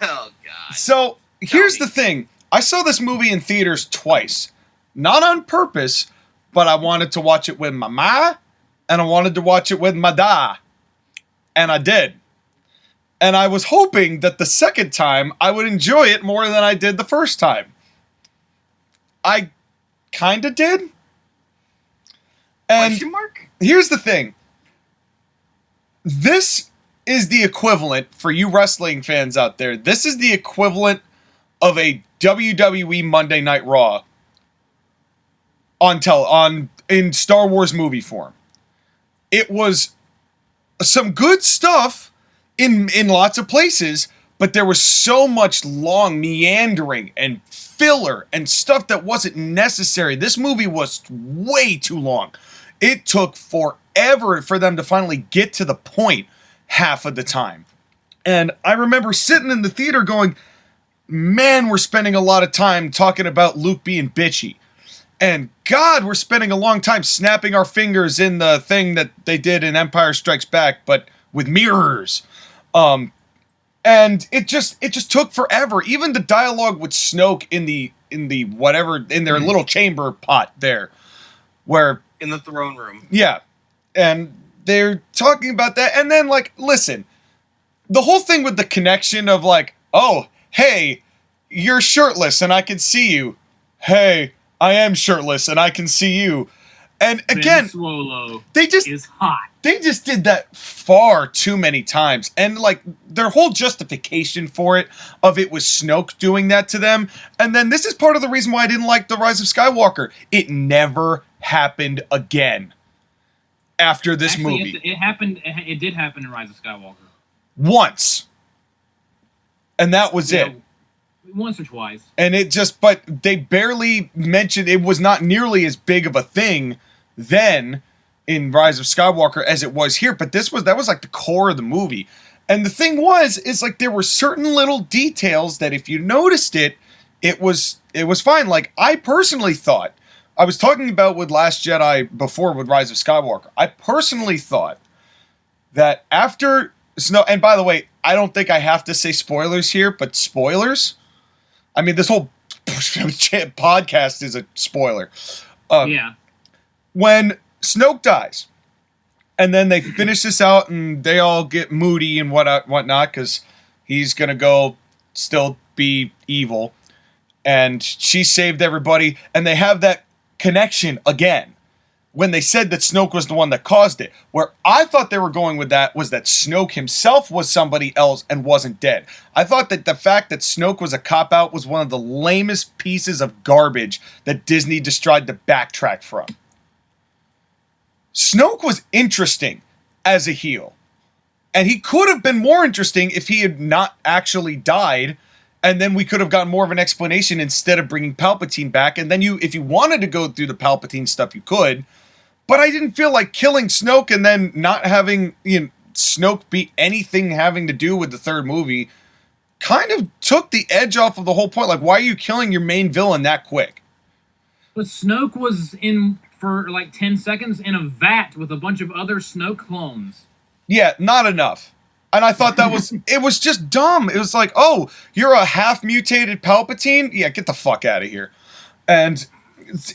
Oh God. So, here's me. the thing. I saw this movie in theaters twice. Not on purpose, but I wanted to watch it with my ma, and I wanted to watch it with my da. And I did. And I was hoping that the second time I would enjoy it more than I did the first time. I kinda did. And Question mark? here's the thing. This is the equivalent, for you wrestling fans out there, this is the equivalent of a WWE Monday Night Raw in Star Wars movie form. It was some good stuff in lots of places, but there was so much long meandering and filler and stuff that wasn't necessary. This movie was way too long. It took forever for them to finally get to the point half of the time. And I remember sitting in the theater going, man, we're spending a lot of time talking about Luke being bitchy. And God, we're spending a long time snapping our fingers in the thing that they did in Empire Strikes Back, but with mirrors. And it just took forever. Even the dialogue with Snoke in their little chamber pot there, where In the throne room. yeah, and they're talking about that, and then listen, the whole thing with the connection of oh, hey, you're shirtless and I can see you. Hey, I am shirtless and I can see you. And again, Ben Swallow they just is hot. did that far too many times. And their whole justification for it was Snoke doing that to them. And then this is part of the reason why I didn't like The Rise of Skywalker. It never happened again after this movie. It did happen in Rise of Skywalker. Once. And that was it. Once or twice. And but they barely mentioned, it was not nearly as big of a thing then in Rise of Skywalker as it was here, but that was the core of the movie. And the thing is there were certain little details that if you noticed it was fine. I personally thought, I was talking about with Last Jedi before with Rise of Skywalker, I personally thought that after Snow, and by the way, I don't think I have to say spoilers here, but spoilers? I mean, this whole podcast is a spoiler. Yeah. When Snoke dies, and then they finish this out, and they all get moody and whatnot, because he's going to go still be evil, and she saved everybody, and they have that connection again. When they said that Snoke was the one that caused it. Where I thought they were going with that was that Snoke himself was somebody else and wasn't dead. I thought that the fact that Snoke was a cop-out was one of the lamest pieces of garbage that Disney just tried to backtrack from. Snoke was interesting as a heel. And he could have been more interesting if he had not actually died, and then we could have gotten more of an explanation instead of bringing Palpatine back. And then if you wanted to go through the Palpatine stuff, you could. But I didn't feel like killing Snoke and then not having Snoke be anything having to do with the third movie kind of took the edge off of the whole point. Why are you killing your main villain that quick? But Snoke was in for 10 seconds in a vat with a bunch of other Snoke clones. Yeah, not enough. And I thought it was just dumb. It was oh, you're a half-mutated Palpatine? Yeah, get the fuck out of here. And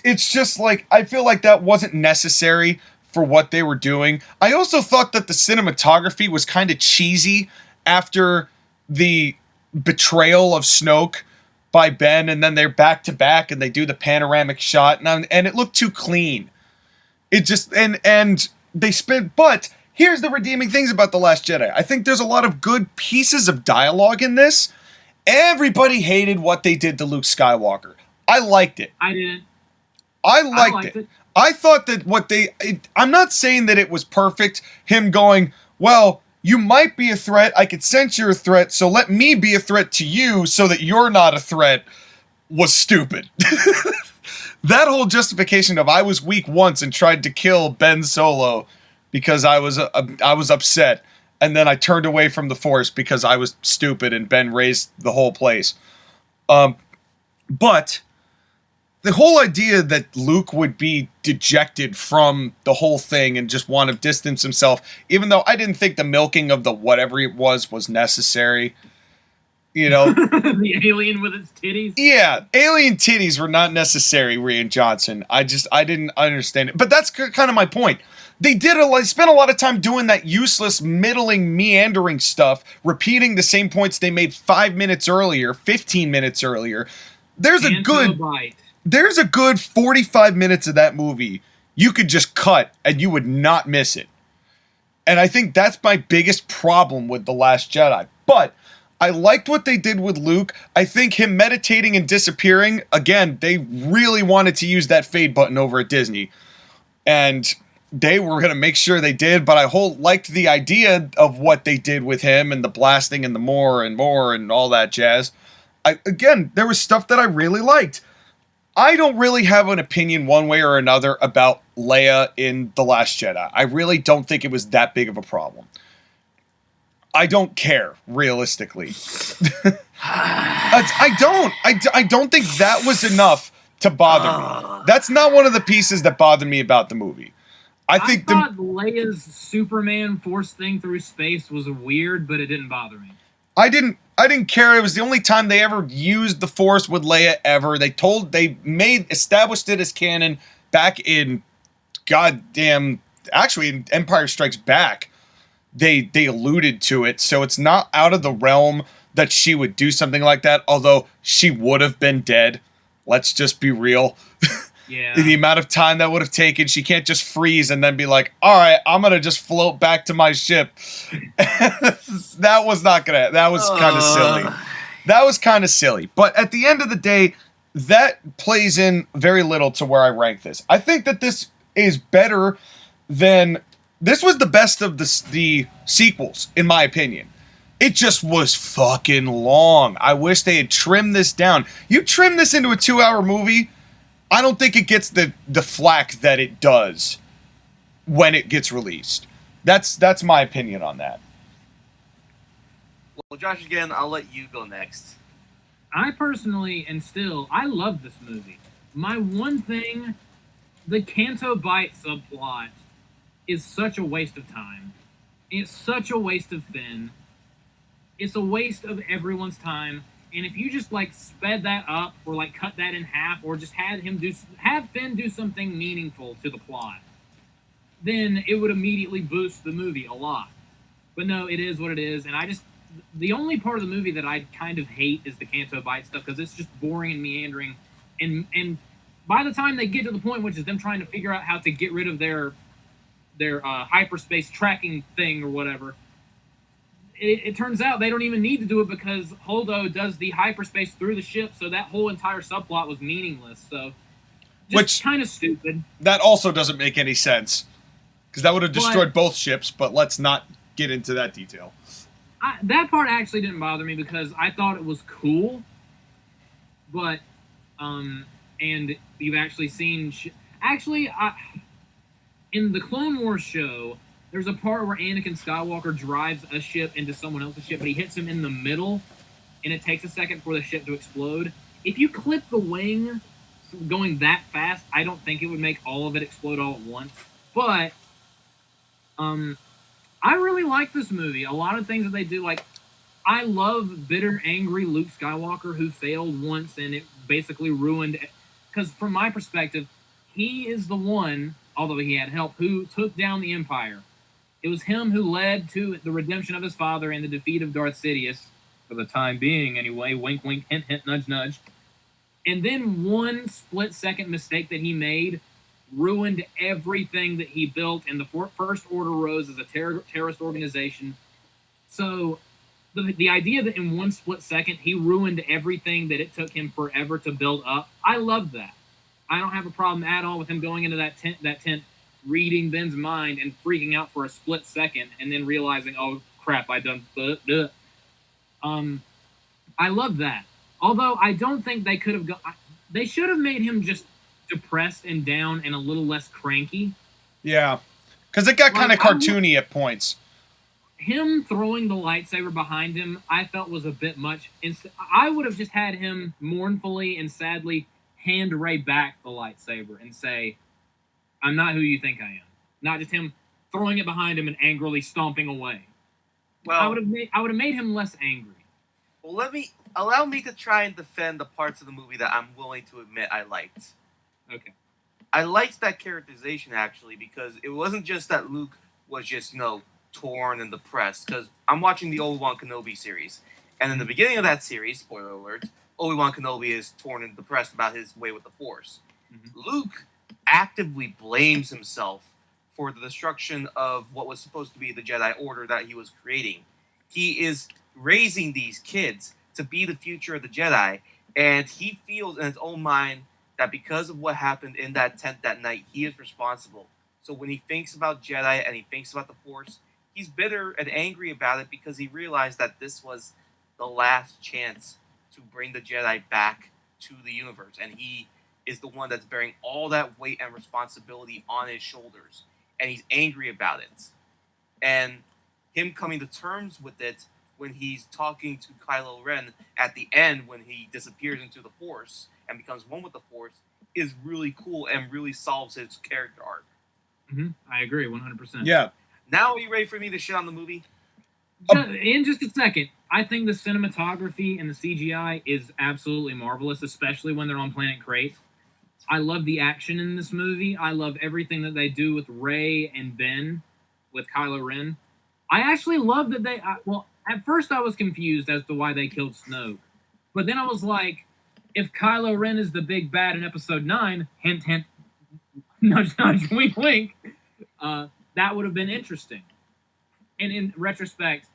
it's just I feel like that wasn't necessary for what they were doing. I also thought that the cinematography was kind of cheesy after the betrayal of Snoke by Ben, and then they're back to back and they do the panoramic shot, and it looked too clean. It just and But here's the redeeming things about The Last Jedi. I think there's a lot of good pieces of dialogue in this. Everybody hated what they did to Luke Skywalker. I liked it. I didn't. I liked it. I thought that I'm not saying that it was perfect. Him going, well, you might be a threat. I could sense you're a threat, so let me be a threat to you so that you're not a threat, was stupid. That whole justification of I was weak once and tried to kill Ben Solo because I was upset, and then I turned away from the Force because I was stupid and Ben raised the whole place. But the whole idea that Luke would be dejected from the whole thing and just want to distance himself, even though I didn't think the milking of the whatever it was necessary. You know, the alien with its titties. Yeah, alien titties were not necessary, Rian Johnson. I didn't understand it. But that's kind of my point. They spent a lot of time doing that useless, middling, meandering stuff, repeating the same points they made 5 minutes earlier, 15 minutes earlier. There's a good 45 minutes of that movie you could just cut and you would not miss it. And I think that's my biggest problem with The Last Jedi. But I liked what they did with Luke. I think him meditating and disappearing, again, they really wanted to use that fade button over at Disney. And they were going to make sure they did, but I liked the idea of what they did with him and the blasting and the more and all that jazz. Again, there was stuff that I really liked. I don't really have an opinion one way or another about Leia in The Last Jedi. I really don't think it was that big of a problem. I don't care, realistically. I don't think that was enough to bother me. That's not one of the pieces that bothered me about the movie. I thought Leia's Superman Force thing through space was weird, but it didn't bother me. I didn't care. It was the only time they ever used the Force with Leia ever. Established it as canon back in in Empire Strikes Back. They alluded to it, so it's not out of the realm that she would do something like that, although she would have been dead. Let's just be real. Yeah. The amount of time that would have taken, she can't just freeze and then be like, all right, I'm going to just float back to my ship. That was kind of silly. That was kind of silly. But at the end of the day, that plays in very little to where I rank this. I think that this is better than... This was the best of the sequels, in my opinion. It just was fucking long. I wish they had trimmed this down. You trim this into a 2-hour movie, I don't think it gets the flack that it does when it gets released. That's my opinion on that. Well, Josh, again, I'll let you go next. I personally, I love this movie. My one thing, the Canto Bight subplot is such a waste of time. It's such a waste of Finn. It's a waste of everyone's time. And if you just sped that up or cut that in half or just have Finn do something meaningful to the plot, then it would immediately boost the movie a lot. But no, it is what it is. And the only part of the movie that I kind of hate is the Canto Bight stuff because it's just boring and meandering. And by the time they get to the point, which is them trying to figure out how to get rid of their hyperspace tracking thing or whatever, it turns out they don't even need to do it because Holdo does the hyperspace through the ship, so that whole entire subplot was meaningless. So, just kind of stupid. That also doesn't make any sense because that would have destroyed both ships. But let's not get into that detail. That part actually didn't bother me because I thought it was cool. But, and you've actually seen... in the Clone Wars show, there's a part where Anakin Skywalker drives a ship into someone else's ship, but he hits him in the middle, and it takes a second for the ship to explode. If you clip the wing going that fast, I don't think it would make all of it explode all at once. But, I really like this movie. A lot of things that they do, I love bitter, angry Luke Skywalker who failed once, and it basically ruined... Because from my perspective, he is the one... although he had help, who took down the Empire. It was him who led to the redemption of his father and the defeat of Darth Sidious, for the time being anyway, wink, wink, hint, hint, nudge, nudge. And then one split-second mistake that he made ruined everything that he built, and the First Order rose as a terrorist organization. So the idea that in one split second he ruined everything that it took him forever to build up, I love that. I don't have a problem at all with him going into that tent, reading Ben's mind and freaking out for a split second, and then realizing, oh crap, I done. I love that. Although I don't think they could have they should have made him just depressed and down and a little less cranky. Yeah, because it got kind of cartoony at points. Him throwing the lightsaber behind him, I felt was a bit much. I would have just had him mournfully and sadly hand Rey back the lightsaber and say, I'm not who you think I am. Not just him throwing it behind him and angrily stomping away. Well, I would have made him less angry. Well, allow me to try and defend the parts of the movie that I'm willing to admit I liked. Okay. I liked that characterization, actually, because it wasn't just that Luke was just, torn and depressed. Because I'm watching the Obi-Wan Kenobi series. And in the beginning of that series, spoiler alert, Obi-Wan Kenobi is torn and depressed about his way with the Force. Mm-hmm. Luke actively blames himself for the destruction of what was supposed to be the Jedi Order that he was creating. He is raising these kids to be the future of the Jedi, and he feels in his own mind that because of what happened in that tent that night, he is responsible. So when he thinks about Jedi and he thinks about the Force, he's bitter and angry about it because he realized that this was the last chance to bring the Jedi back to the universe, and he is the one that's bearing all that weight and responsibility on his shoulders, and he's angry about it. And him coming to terms with it when he's talking to Kylo Ren at the end when he disappears into the Force and becomes one with the Force is really cool and really solves his character arc. Mm-hmm. I agree 100%. Yeah. Now are you ready for me to shit on the movie? In just a second. I think the cinematography and the CGI is absolutely marvelous, especially when they're on Planet Crate. I love the action in this movie. I love everything that they do with Rey and Ben, with Kylo Ren. I actually love that they... at first I was confused as to why they killed Snoke. But then I was like, if Kylo Ren is the big bad in Episode 9, hint, hint, nudge, nudge, wink, wink, that would have been interesting. And in retrospect,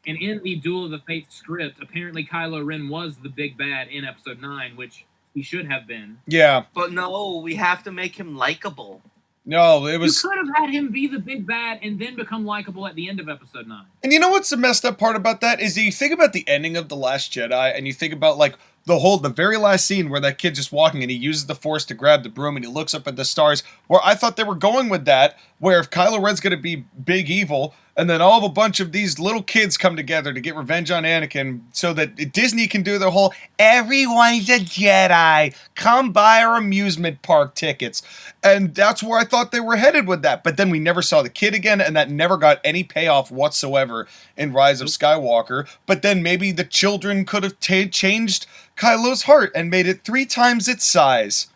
and in the Duel of the Fates script, apparently Kylo Ren was the big bad in Episode 9, which he should have been. Yeah. But no, we have to make him likable. No, it was... You could have had him be the big bad and then become likable at the end of Episode 9. And you know what's the messed up part about that? Is you think about the ending of The Last Jedi, and you think about, the very last scene where that kid's just walking and he uses the Force to grab the broom and he looks up at the stars, where I thought they were going with that, where if Kylo Ren's going to be big evil, and then all of a bunch of these little kids come together to get revenge on Anakin so that Disney can do their whole, everyone's a Jedi, come buy our amusement park tickets. And that's where I thought they were headed with that. But then we never saw the kid again, and that never got any payoff whatsoever in Rise of Skywalker. But then maybe the children could have changed Kylo's heart and made it 3 times its size.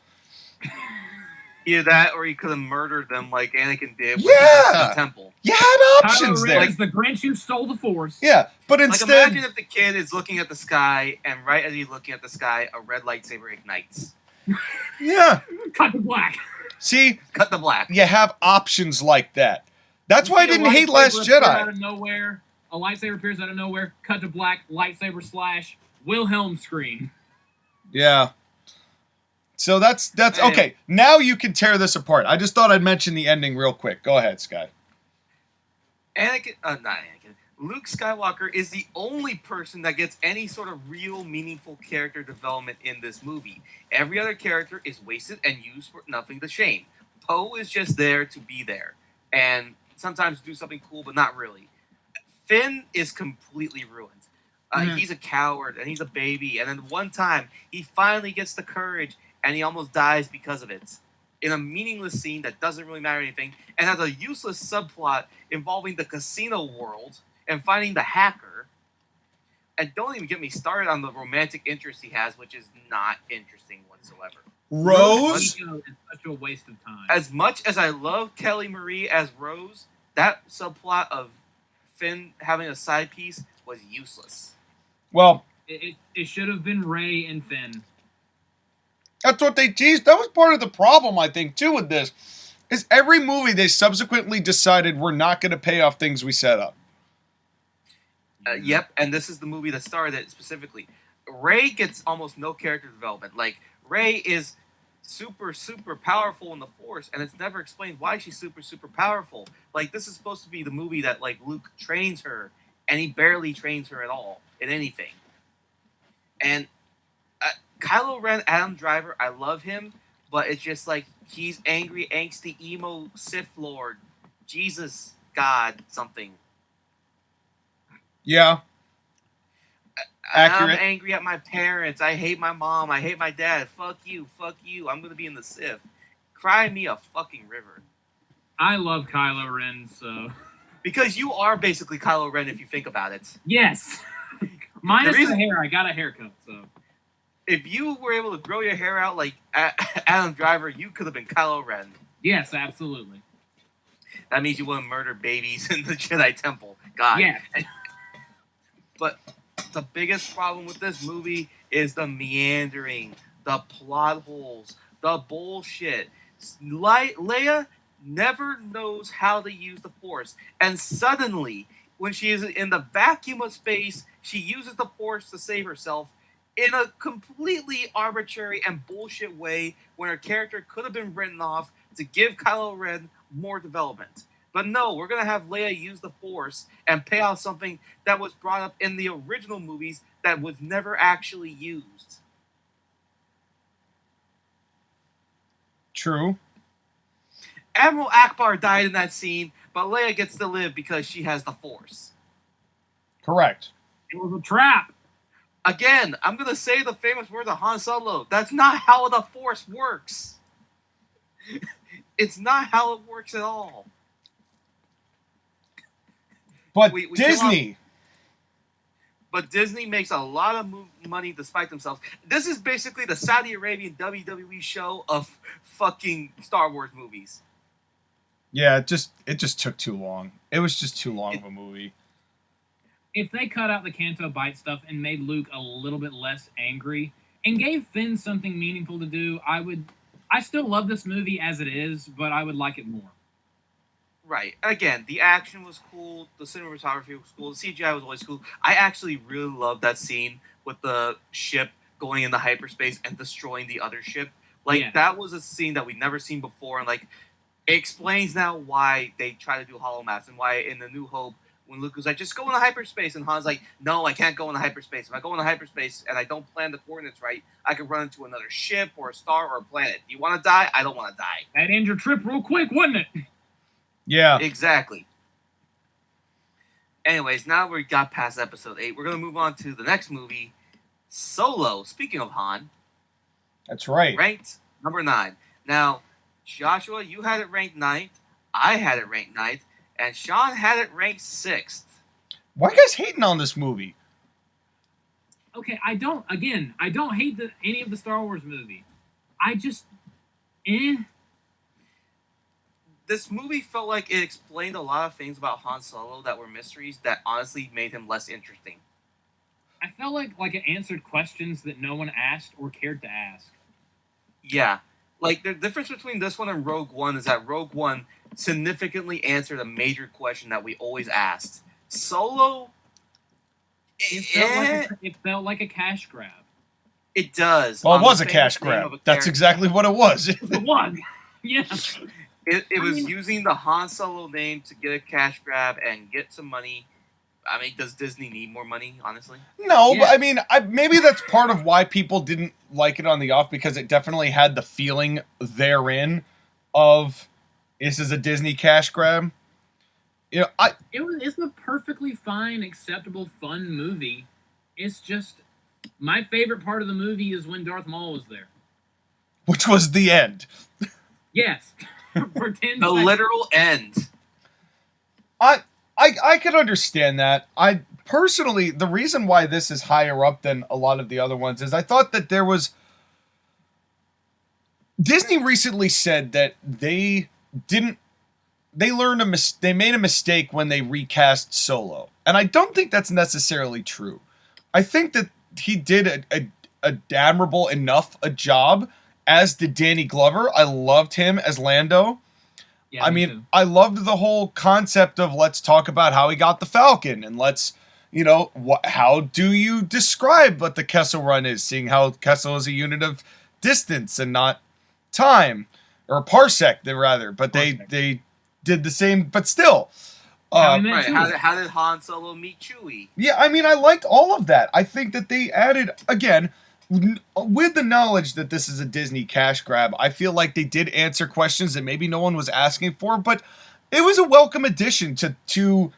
Either that, or he could have murdered them like Anakin did with the temple. You had options there. Like the Grinch who stole the Force. Yeah, but instead... imagine if the kid is looking at the sky, and right as he's looking at the sky, a red lightsaber ignites. Yeah. Cut to black. See? Cut the black. You have options like that. That's why I didn't hate Last Jedi. Out of nowhere, a lightsaber appears out of nowhere, cut to black, lightsaber slash, Wilhelm scream. Yeah. So that's okay. Now you can tear this apart. I just thought I'd mention the ending real quick. Go ahead, Sky. Luke Skywalker is the only person that gets any sort of real meaningful character development in this movie. Every other character is wasted and used for nothing but shame. Poe is just there to be there and sometimes do something cool, but not really. Finn is completely ruined. He's a coward and he's a baby. And then one time he finally gets the courage and he almost dies because of it. In a meaningless scene that doesn't really matter anything, and has a useless subplot involving the casino world and finding the hacker. And don't even get me started on the romantic interest he has, which is not interesting whatsoever. Rose? It's such a waste of time. As much as I love Kelly Marie as Rose, that subplot of Finn having a side piece was useless. Well... It should have been Rey and Finn. That's what they teased. That was part of the problem, I think, too, with this. Is every movie they subsequently decided we're not going to pay off things we set up. Yep, and this is the movie that started it specifically. Rey gets almost no character development. Like, Rey is super, super powerful in the Force, and it's never explained why she's super, super powerful. Like, this is supposed to be the movie that, like, Luke trains her, and he barely trains her at all in anything. And Kylo Ren, Adam Driver, I love him, but it's just like, he's angry, angsty, emo, Sith Lord. Jesus, God, something. Yeah. Accurate. I'm angry at my parents. I hate my mom. I hate my dad. Fuck you. Fuck you. I'm going to be in the Sith. Cry me a fucking river. I love Kylo Ren, so... Because you are basically Kylo Ren if you think about it. Yes. Minus the hair. I got a haircut, so... If you were able to grow your hair out like Adam Driver, you could have been Kylo Ren. Yes, absolutely. That means you wouldn't murder babies in the Jedi Temple. God. Yeah. But the biggest problem with this movie is the meandering, the plot holes, the bullshit. Leia never knows how to use the Force. And suddenly, when she is in the vacuum of space, she uses the Force to save herself in a completely arbitrary and bullshit way when her character could have been written off to give Kylo Ren more development. But no, we're going to have Leia use the Force and pay off something that was brought up in the original movies that was never actually used. True. Admiral Akbar died in that scene, but Leia gets to live because she has the Force. Correct. It was a trap. Again, I'm going to say the famous words of Han Solo. That's not how the Force works. It's not how it works at all. But Disney. But Disney makes a lot of money despite themselves. This is basically the Saudi Arabian WWE show of fucking Star Wars movies. Yeah, it just took too long. It was just too long of a movie. If they cut out the Canto Bite stuff and made Luke a little bit less angry and gave Finn something meaningful to do, I still love this movie as it is, but I would like it more. Right. Again, the action was cool. The cinematography was cool. The CGI was always cool. I actually really loved that scene with the ship going into hyperspace and destroying the other ship. Like, That was a scene that we'd never seen before. And, like, it explains now why they try to do holomaps and why in The New Hope, when Luke was like, just go into hyperspace. And Han's like, no, I can't go into hyperspace. If I go into hyperspace and I don't plan the coordinates right, I could run into another ship or a star or a planet. You want to die? I don't want to die. That'd end your trip real quick, wouldn't it? Yeah. Exactly. Anyways, now we got past episode 8. We're going to move on to the next movie, Solo. Speaking of Han. That's right. Ranked number 9. Now, Joshua, you had it ranked 9th. I had it ranked 9th. And Sean had it ranked 6th. Why are you guys hating on this movie? Okay, I don't hate any of the Star Wars movie. I just, This movie felt like it explained a lot of things about Han Solo that were mysteries that honestly made him less interesting. I felt like it answered questions that no one asked or cared to ask. Yeah. Like, the difference between this one and Rogue One is that Rogue One significantly answered a major question that we always asked. Solo, it felt like a cash grab. It does. Well, it was a cash grab. That's exactly what it was. It was. Yeah. It was using the Han Solo name to get a cash grab and get some money. I mean, does Disney need more money, honestly? No, yeah. But I mean, maybe that's part of why people didn't like it on the off, because it definitely had the feeling therein of this is a Disney cash grab. You know, it's a perfectly fine, acceptable, fun movie. It's just my favorite part of the movie is when Darth Maul was there, which was the end. Yes, for 10 the seconds. literal end. I could understand that. I personally, the reason why this is higher up than a lot of the other ones is I thought that there was... Disney recently said that they made a mistake when they recast Solo. And I don't think that's necessarily true. I think that he did a admirable enough a job as did Danny Glover. I loved him as Lando. Yeah, I me mean, too. I loved the whole concept of let's talk about how he got the Falcon and let's, how do you describe what the Kessel Run is, seeing how Kessel is a unit of distance and not time, or parsec, rather. But they did the same, but still. How he met Right. Chewie. How did Han Solo meet Chewie? Yeah, I mean, I liked all of that. I think that they added, again, with the knowledge that this is a Disney cash grab, I feel like they did answer questions that maybe no one was asking for, but it was a welcome addition to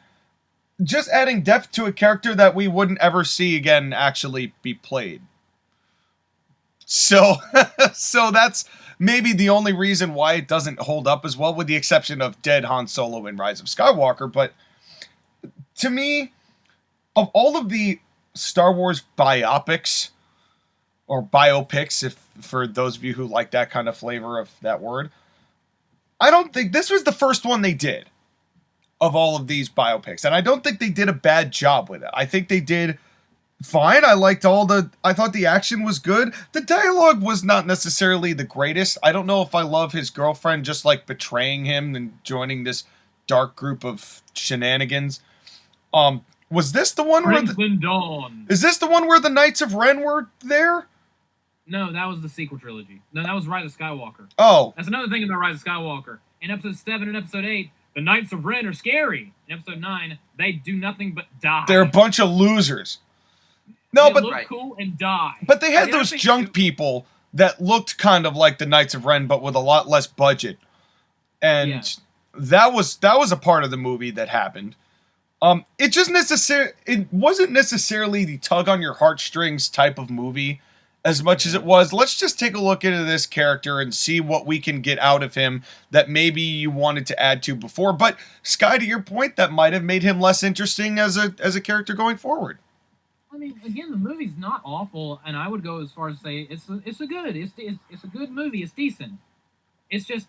just adding depth to a character that we wouldn't ever see again actually be played. So, so that's maybe the only reason why it doesn't hold up as well, with the exception of Dead Han Solo in Rise of Skywalker. But to me, of all of the Star Wars biopics, or biopics, if for those of you who like that kind of flavor of that word, I don't think this was the first one they did of all of these biopics, and I don't think they did a bad job with it. I think they did fine. I thought the action was good. The dialogue was not necessarily the greatest. I don't know if I love his girlfriend just like betraying him and joining this dark group of shenanigans. Was this the one where Dawn. Is this the one where the Knights of Ren were there? No, that was the sequel trilogy. No, that was Rise of Skywalker. Oh. That's another thing about Rise of Skywalker. In episode 7 and episode 8, the Knights of Ren are scary. In episode 9, they do nothing but die. They're a bunch of losers. No, they but look cool and die. But they had those junk people that looked kind of like the Knights of Ren, but with a lot less budget. And that was a part of the movie that happened. It wasn't necessarily the tug on your heartstrings type of movie as much as it was, let's just take a look into this character and see what we can get out of him that maybe you wanted to add to before. But Sky, to your point, that might have made him less interesting as a character going forward. I mean, again, the movie's not awful, and I would go as far as to say it's a good movie. It's decent. It's just,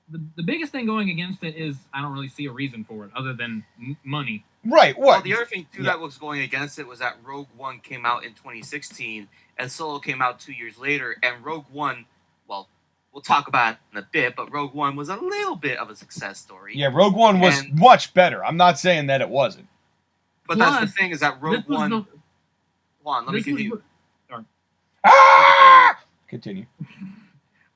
the biggest thing going against it is I don't really see a reason for it other than money. Right. What? Well, the other thing too that was going against it was that Rogue One came out in 2016, and Solo came out 2 years later. And Rogue One, well, we'll talk about it in a bit, but Rogue One was a little bit of a success story. Yeah, Rogue One was much better. I'm not saying that it wasn't. But that's the thing, is that Rogue One... Hold on, let me continue. Continue.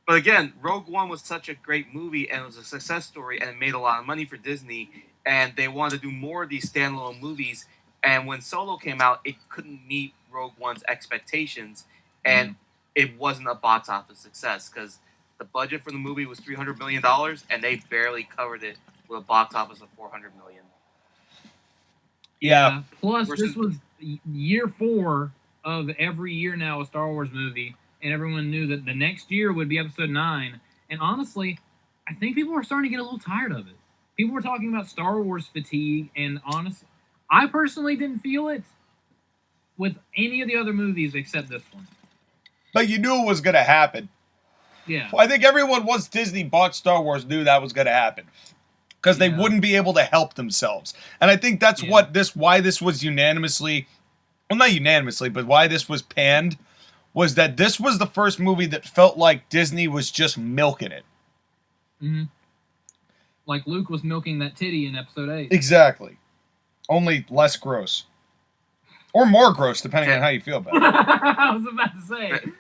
But again, Rogue One was such a great movie, and it was a success story, and it made a lot of money for Disney, and they wanted to do more of these standalone movies. And when Solo came out, it couldn't meet Rogue One's expectations, and it wasn't a box office success, because the budget for the movie was $300 million, and they barely covered it with a box office of $400 million. Yeah. Plus, this was year 4 of every year now a Star Wars movie, and everyone knew that the next year would be Episode 9. And honestly, I think people were starting to get a little tired of it. People were talking about Star Wars fatigue, and honestly, I personally didn't feel it with any of the other movies except this one. But you knew it was going to happen. Yeah. Well, I think everyone, once Disney bought Star Wars, knew that was going to happen. Because they wouldn't be able to help themselves. And I think that's why this was unanimously, well, not unanimously, but why this was panned, was that this was the first movie that felt like Disney was just milking it. Mm-hmm. Like Luke was milking that titty in Episode 8. Exactly. Only less gross. Or more gross, depending on how you feel about it. I was about to say.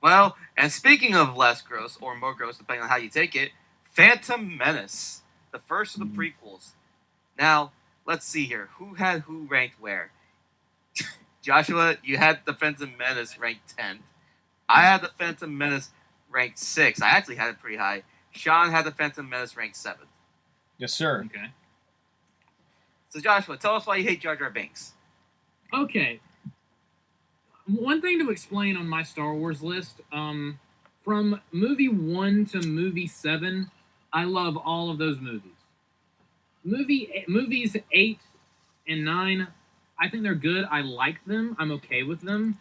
Well, and speaking of less gross or more gross, depending on how you take it, Phantom Menace. The first of the prequels. Now, let's see here. Who had who ranked where? Joshua, you had the Phantom Menace ranked 10th. I had the Phantom Menace ranked 6th. I actually had it pretty high. Sean had the Phantom Menace ranked 7th. Yes, sir. Okay. So, Joshua, tell us why you hate Jar Jar Binks. Okay. One thing to explain on my Star Wars list, from movie 1 to movie 7, I love all of those movies. Movies 8 and 9, I think they're good. I like them. I'm okay with them.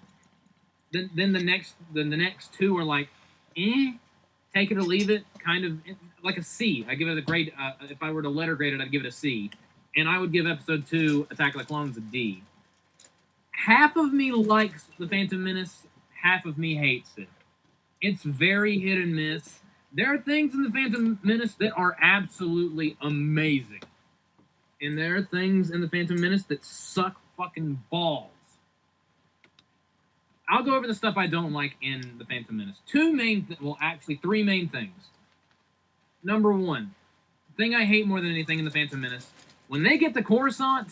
Then the next 2 are like, take it or leave it, kind of like a C. I give it a grade. If I were to letter grade it, I'd give it a C. And I would give Episode 2, Attack of the Clones, a D. Half of me likes the Phantom Menace. Half of me hates it. It's very hit and miss. There are things in The Phantom Menace that are absolutely amazing. And there are things in The Phantom Menace that suck fucking balls. I'll go over the stuff I don't like in The Phantom Menace. Three main things. Number one, the thing I hate more than anything in The Phantom Menace, when they get to Coruscant,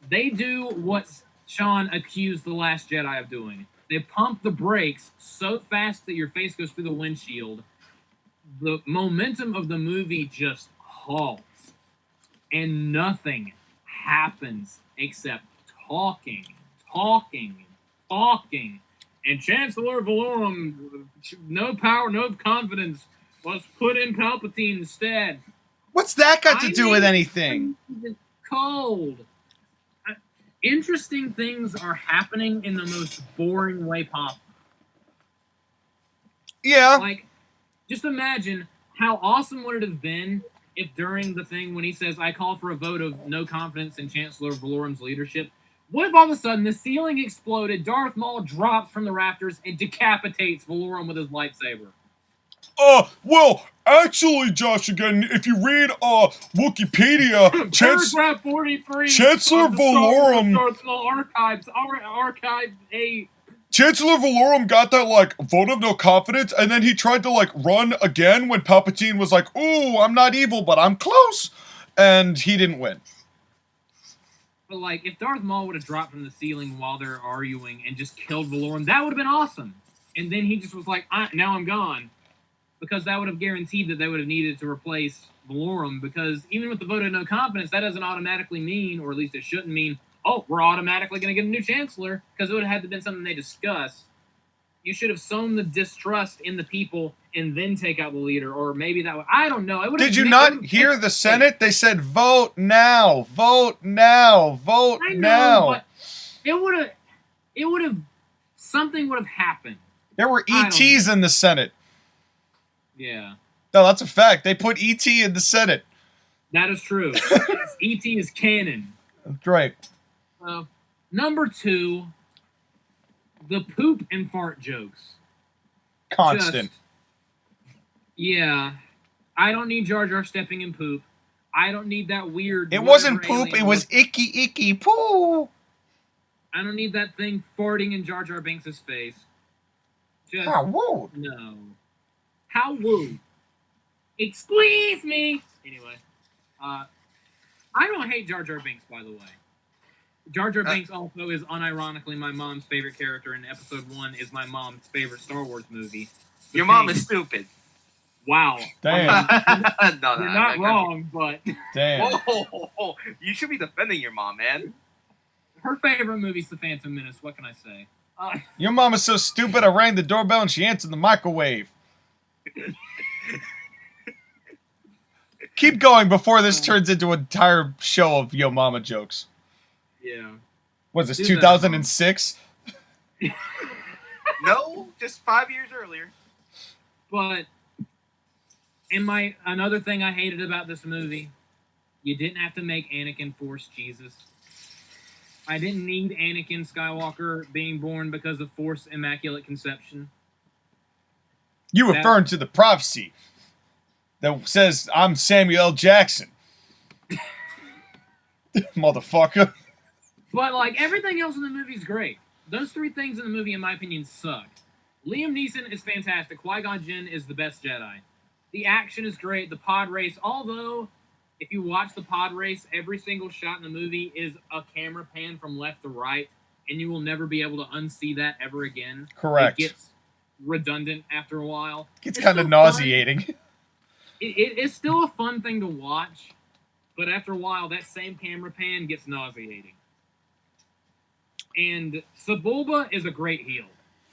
they do what Sean accused The Last Jedi of doing. They pump the brakes so fast that your face goes through the windshield. The momentum of the movie just halts. And nothing happens except talking. And Chancellor Valorum, no power, no confidence, was put in Palpatine instead. What's that got to do with anything? Cold. Interesting things are happening in the most boring way possible. Yeah. Like, just imagine how awesome would it have been if during the thing when he says, I call for a vote of no confidence in Chancellor Valorum's leadership, what if all of a sudden the ceiling exploded, Darth Maul drops from the rafters and decapitates Valorum with his lightsaber? Well, actually, Josh, again, if you read Wikipedia, Paragraph 43 Chancellor of the Valorum, Darth Maul archives, archive 8. Chancellor Valorum got that, like, vote of no confidence, and then he tried to, like, run again when Palpatine was like, ooh, I'm not evil, but I'm close, and he didn't win. But, like, if Darth Maul would have dropped from the ceiling while they're arguing and just killed Valorum, that would have been awesome. And then he just was like, now I'm gone. Because that would have guaranteed that they would have needed to replace Valorum, because even with the vote of no confidence, that doesn't automatically mean, or at least it shouldn't mean, oh, we're automatically going to get a new chancellor, because it would have had to have been something they discussed. You should have sown the distrust in the people and then take out the leader, or maybe that would, I don't know. Did you not hear the Senate? They said, vote now, vote now, vote now. But it would have, something would have happened. There were ETs in the Senate. Yeah. No, that's a fact. They put ET in the Senate. That is true. ET is canon. That's right. Number 2, the poop and fart jokes. Constant. Yeah. I don't need Jar Jar stepping in poop. I don't need that weird... It wasn't poop, it was icky poo. I don't need that thing farting in Jar Jar Binks' face. Just... How woo. No. How woo. Excuse me! Anyway. I don't hate Jar Jar Binks, by the way. Jar Jar Binks also is unironically my mom's favorite character, and Episode 1 is my mom's favorite Star Wars movie. Your mom is stupid. Wow. Damn. No, you're not wrong, but... Damn. Whoa. You should be defending your mom, man. Her favorite movie's The Phantom Menace. What can I say? Your mom is so stupid, I rang the doorbell and she answered the microwave. Keep going before this turns into an entire show of Yo Mama jokes. Yeah. Was this 2006? No, just 5 years earlier. But another thing I hated about this movie, you didn't have to make Anakin Force Jesus. I didn't need Anakin Skywalker being born because of Force Immaculate Conception. You referring to the prophecy that says I'm Samuel L. Jackson. Motherfucker. But, like, everything else in the movie is great. Those 3 things in the movie, in my opinion, suck. Liam Neeson is fantastic. Qui-Gon Jinn is the best Jedi. The action is great. The pod race, although, if you watch the pod race, every single shot in the movie is a camera pan from left to right, and you will never be able to unsee that ever again. Correct. It gets redundant after a while. It's kind of nauseating. It's still a fun thing to watch, but after a while, that same camera pan gets nauseating. And Sebulba is a great heel.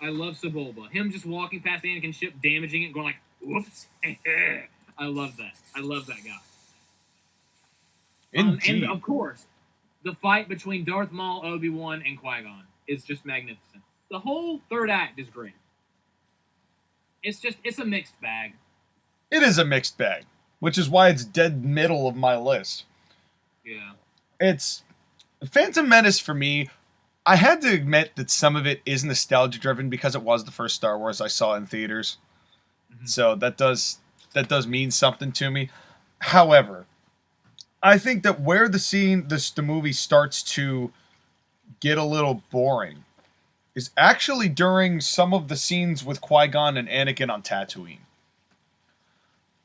I love Sebulba. Him just walking past Anakin's ship, damaging it, going like, whoops. I love that. I love that guy. And of course, the fight between Darth Maul, Obi-Wan, and Qui-Gon is just magnificent. The whole third act is great. It's a mixed bag. It is a mixed bag, which is why it's dead middle of my list. Yeah. It's Phantom Menace for me. I had to admit that some of it is nostalgia driven because it was the first Star Wars I saw in theaters. Mhm. So that does mean something to me. However, I think that where the movie starts to get a little boring is actually during some of the scenes with Qui-Gon and Anakin on Tatooine.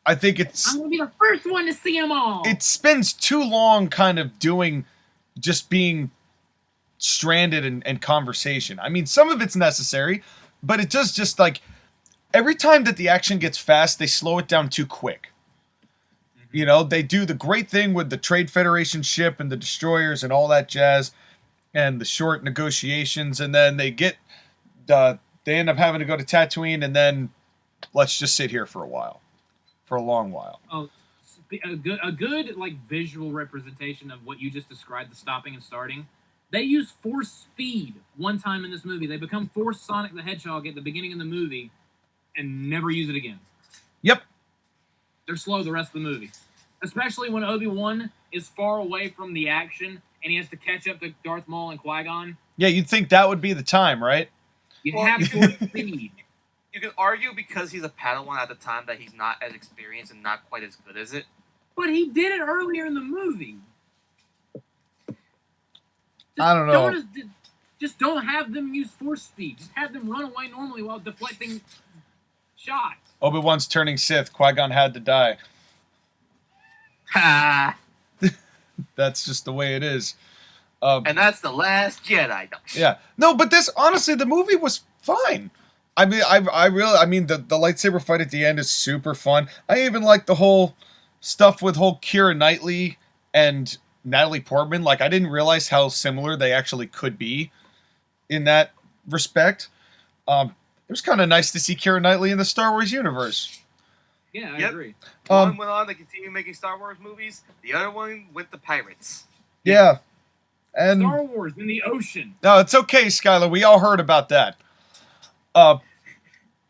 I think I'm gonna be the first one to see them all. it spends too long kind of just being stranded in conversation. I mean, some of it's necessary, but it does just like every time that the action gets fast, they slow it down too quick. You know, they do the great thing with the Trade Federation ship and the destroyers and all that jazz and the short negotiations, and then they end up having to go to Tatooine, and then let's just sit here for a long while. Oh, a good like visual representation of what you just described, the stopping and starting. They use force speed one time in this movie. They become Force Sonic the Hedgehog at the beginning of the movie and never use it again. Yep. They're slow the rest of the movie. Especially when Obi-Wan is far away from the action and he has to catch up to Darth Maul and Qui-Gon. Yeah, you'd think that would be the time, right? You have to speed. You can argue because he's a Padawan at the time that he's not as experienced and not quite as good as it. But he did it earlier in the movie. I don't know. Just don't have them use force speed. Just have them run away normally while deflecting shots. Obi-Wan's turning Sith. Qui-Gon had to die. Ha! That's just the way it is. And that's the last Jedi. Yeah. No, but honestly, the movie was fine. I mean, I mean, the lightsaber fight at the end is super fun. I even like the whole stuff with whole Keira Knightley and Natalie Portman. Like, I didn't realize how similar they actually could be in that respect. It was kind of nice to see Keira Knightley in the Star Wars universe. Yeah, I agree. One went on to continue making Star Wars movies. The other one went to pirates. Yeah. And Star Wars in the ocean. No, it's okay, Skylar. We all heard about that.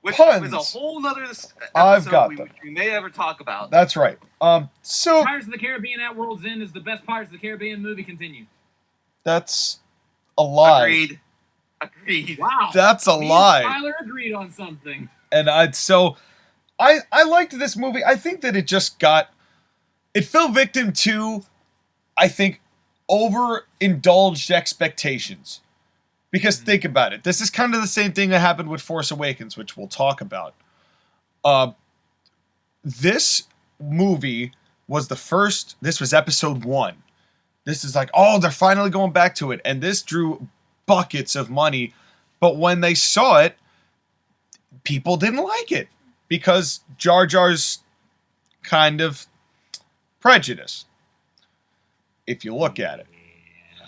Which puns. was a whole other episode I've got them. which we may ever talk about. That's right. So Pirates of the Caribbean at World's End is the best Pirates of the Caribbean movie. Continue. that's a lie. Agreed. Wow. That's a Me lie. and Tyler agreed on something. And I liked this movie. I think that it fell victim to, I think, overindulged expectations. Because think about it. This is kind of the same thing that happened with Force Awakens, which we'll talk about. This movie was this was episode 1. This is like, oh, they're finally going back to it. And this drew buckets of money. But when they saw it, people didn't like it. Because Jar Jar's kind of prejudice. If you look at it.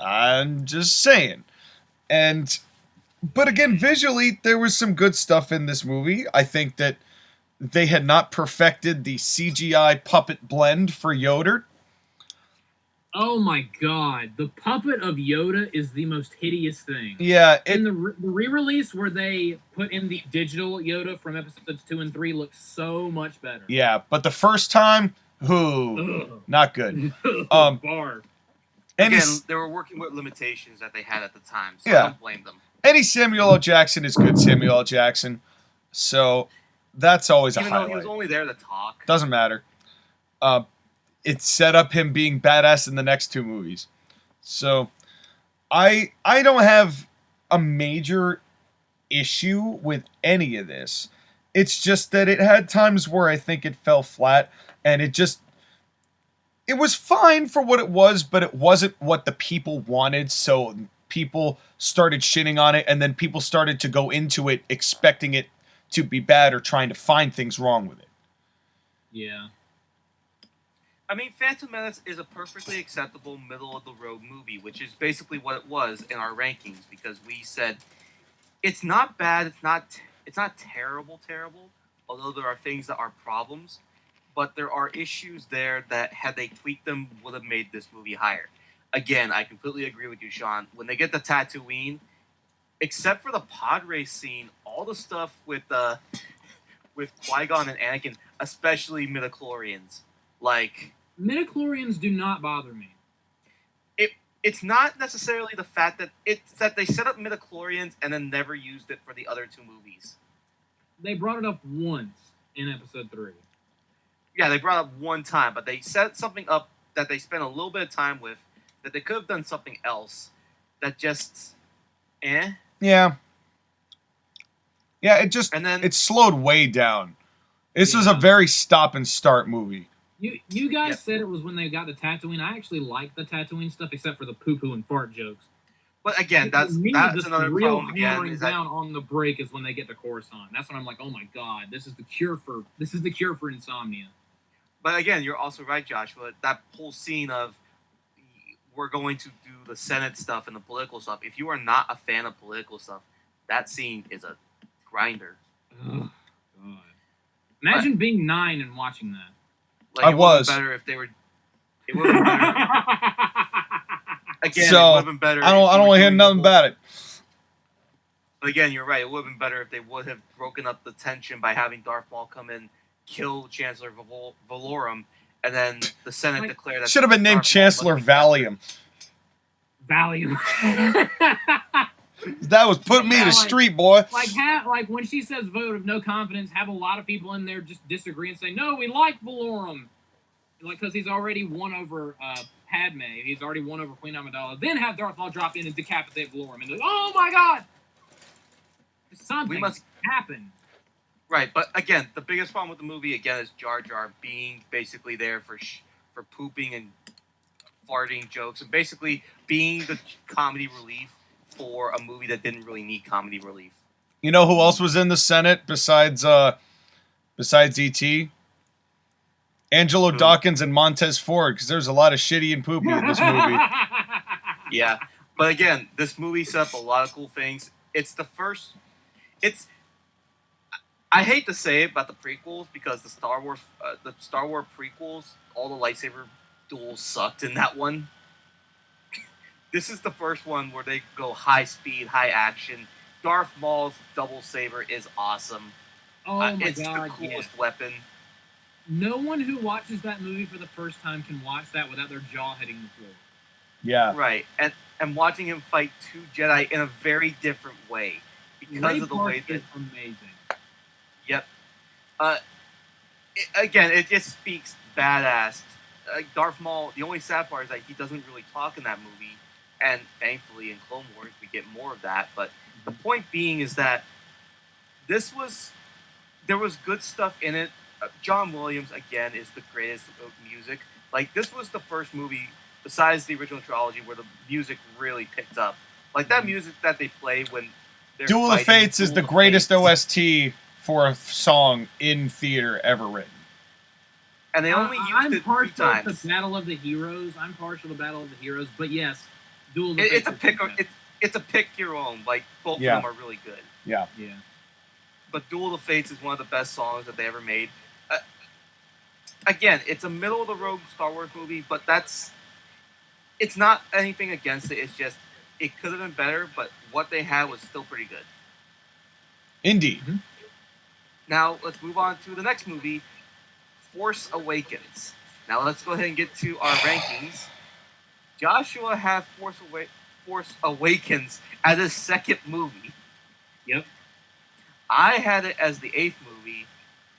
I'm just saying. But again, visually, there was some good stuff in this movie. I think that they had not perfected the CGI puppet blend for Yoda. Oh my god. The puppet of Yoda is the most hideous thing. Yeah. In the re-release where they put in the digital Yoda from episodes 2 and 3 looks so much better. Yeah, but the first time, not good. Bar. Again, they were working with limitations that they had at the time, so Yeah. I don't blame them. Any Samuel L. Jackson is good Samuel L. Jackson. So that's always a Even highlight. though he was only there to talk. Doesn't matter. It set up him being badass in the next 2 movies. So I don't have a major issue with any of this. It's just that it had times where I think it fell flat, and it was fine for what it was, but it wasn't what the people wanted, so people started shitting on it, and then people started to go into it expecting it to be bad or trying to find things wrong with it. Yeah. I mean, Phantom Menace is a perfectly acceptable middle-of-the-road movie, which is basically what it was in our rankings, because we said, it's not bad, it's not terrible, although there are things that are problems, but there are issues there that, had they tweaked them, would have made this movie higher. Again, I completely agree with you, Sean. When they get to Tatooine, except for the pod race scene, all the stuff with Qui-Gon and Anakin, especially midichlorians, like... Midichlorians do not bother me. it's not necessarily the fact that it's that they set up midichlorians and then never used it for the other two movies. They brought it up once in episode 3. Yeah, they brought it up one time, but they set something up that they spent a little bit of time with that they could have done something else that just Yeah. Yeah, it slowed way down. This was a very stop and start movie. You guys said it was when they got to Tatooine. I actually like the Tatooine stuff, except for the poo-poo and fart jokes. But again, that's another real problem. Again, is down on the break is when they get to Coruscant. That's when I'm like, oh my god, this is the cure for insomnia. But again, you're also right, Joshua. That whole scene of we're going to do the Senate stuff and the political stuff. If you are not a fan of political stuff, that scene is a grinder. Oh god! Imagine being 9 and watching that. Like, I was better if they were. It would have been better. Again, so, it would have been better. I don't want to hear nothing about it. Again, you're right. It would have been better if they would have broken up the tension by having Darth Maul come in, kill Chancellor Valorum, and then the Senate declare that. Should have been named Chancellor Valium. Valium. That was putting me to street, boy. Like when she says vote of no confidence, have a lot of people in there just disagree and say, no, we like Valorum. Like, because he's already won over Padme. He's already won over Queen Amidala. Then have Darth Maul drop in and decapitate Valorum. And like, oh my god! Something must happen. Right, but again, the biggest problem with the movie, again, is Jar Jar being basically there for pooping and farting jokes, and basically being the comedy relief for a movie that didn't really need comedy relief. You know who else was in the Senate besides E.T.? Angelo Dawkins and Montez Ford, because there's a lot of shitty and poopy in this movie. Yeah, but again, this movie set up a lot of cool things. I hate to say it about the prequels because the Star Wars prequels, all the lightsaber duels sucked in that one. This is the first one where they go high speed, high action. Darth Maul's double saber is awesome. Oh my god, it's the coolest weapon. No one who watches that movie for the first time can watch that without their jaw hitting the floor. Yeah. Right, and watching him fight two Jedi in a very different way because of the way that amazing. Yep. Again, it just speaks badass. Darth Maul. The only sad part is that he doesn't really talk in that movie, and thankfully in Clone Wars we get more of that. But the point being is that there was good stuff in it. John Williams again is the greatest of music. Like, this was the first movie besides the original trilogy where the music really picked up. Like, that music that they play when they're Duel of Fates is the greatest OST for a song in theater ever written. And they only used it 3 times. I'm partial to Battle of the Heroes, but yes, Duel of the Fates. It's a pick your own. Like, both of them are really good. Yeah. Yeah. But Duel of Fates is one of the best songs that they ever made. Again, it's a middle-of-the-road Star Wars movie, but it's not anything against it. It's just, it could have been better, but what they had was still pretty good. Indeed. Mm-hmm. Now, let's move on to the next movie, Force Awakens. Now, let's go ahead and get to our rankings. Joshua had Force Awakens as his second movie. Yep. I had it as the 8th movie.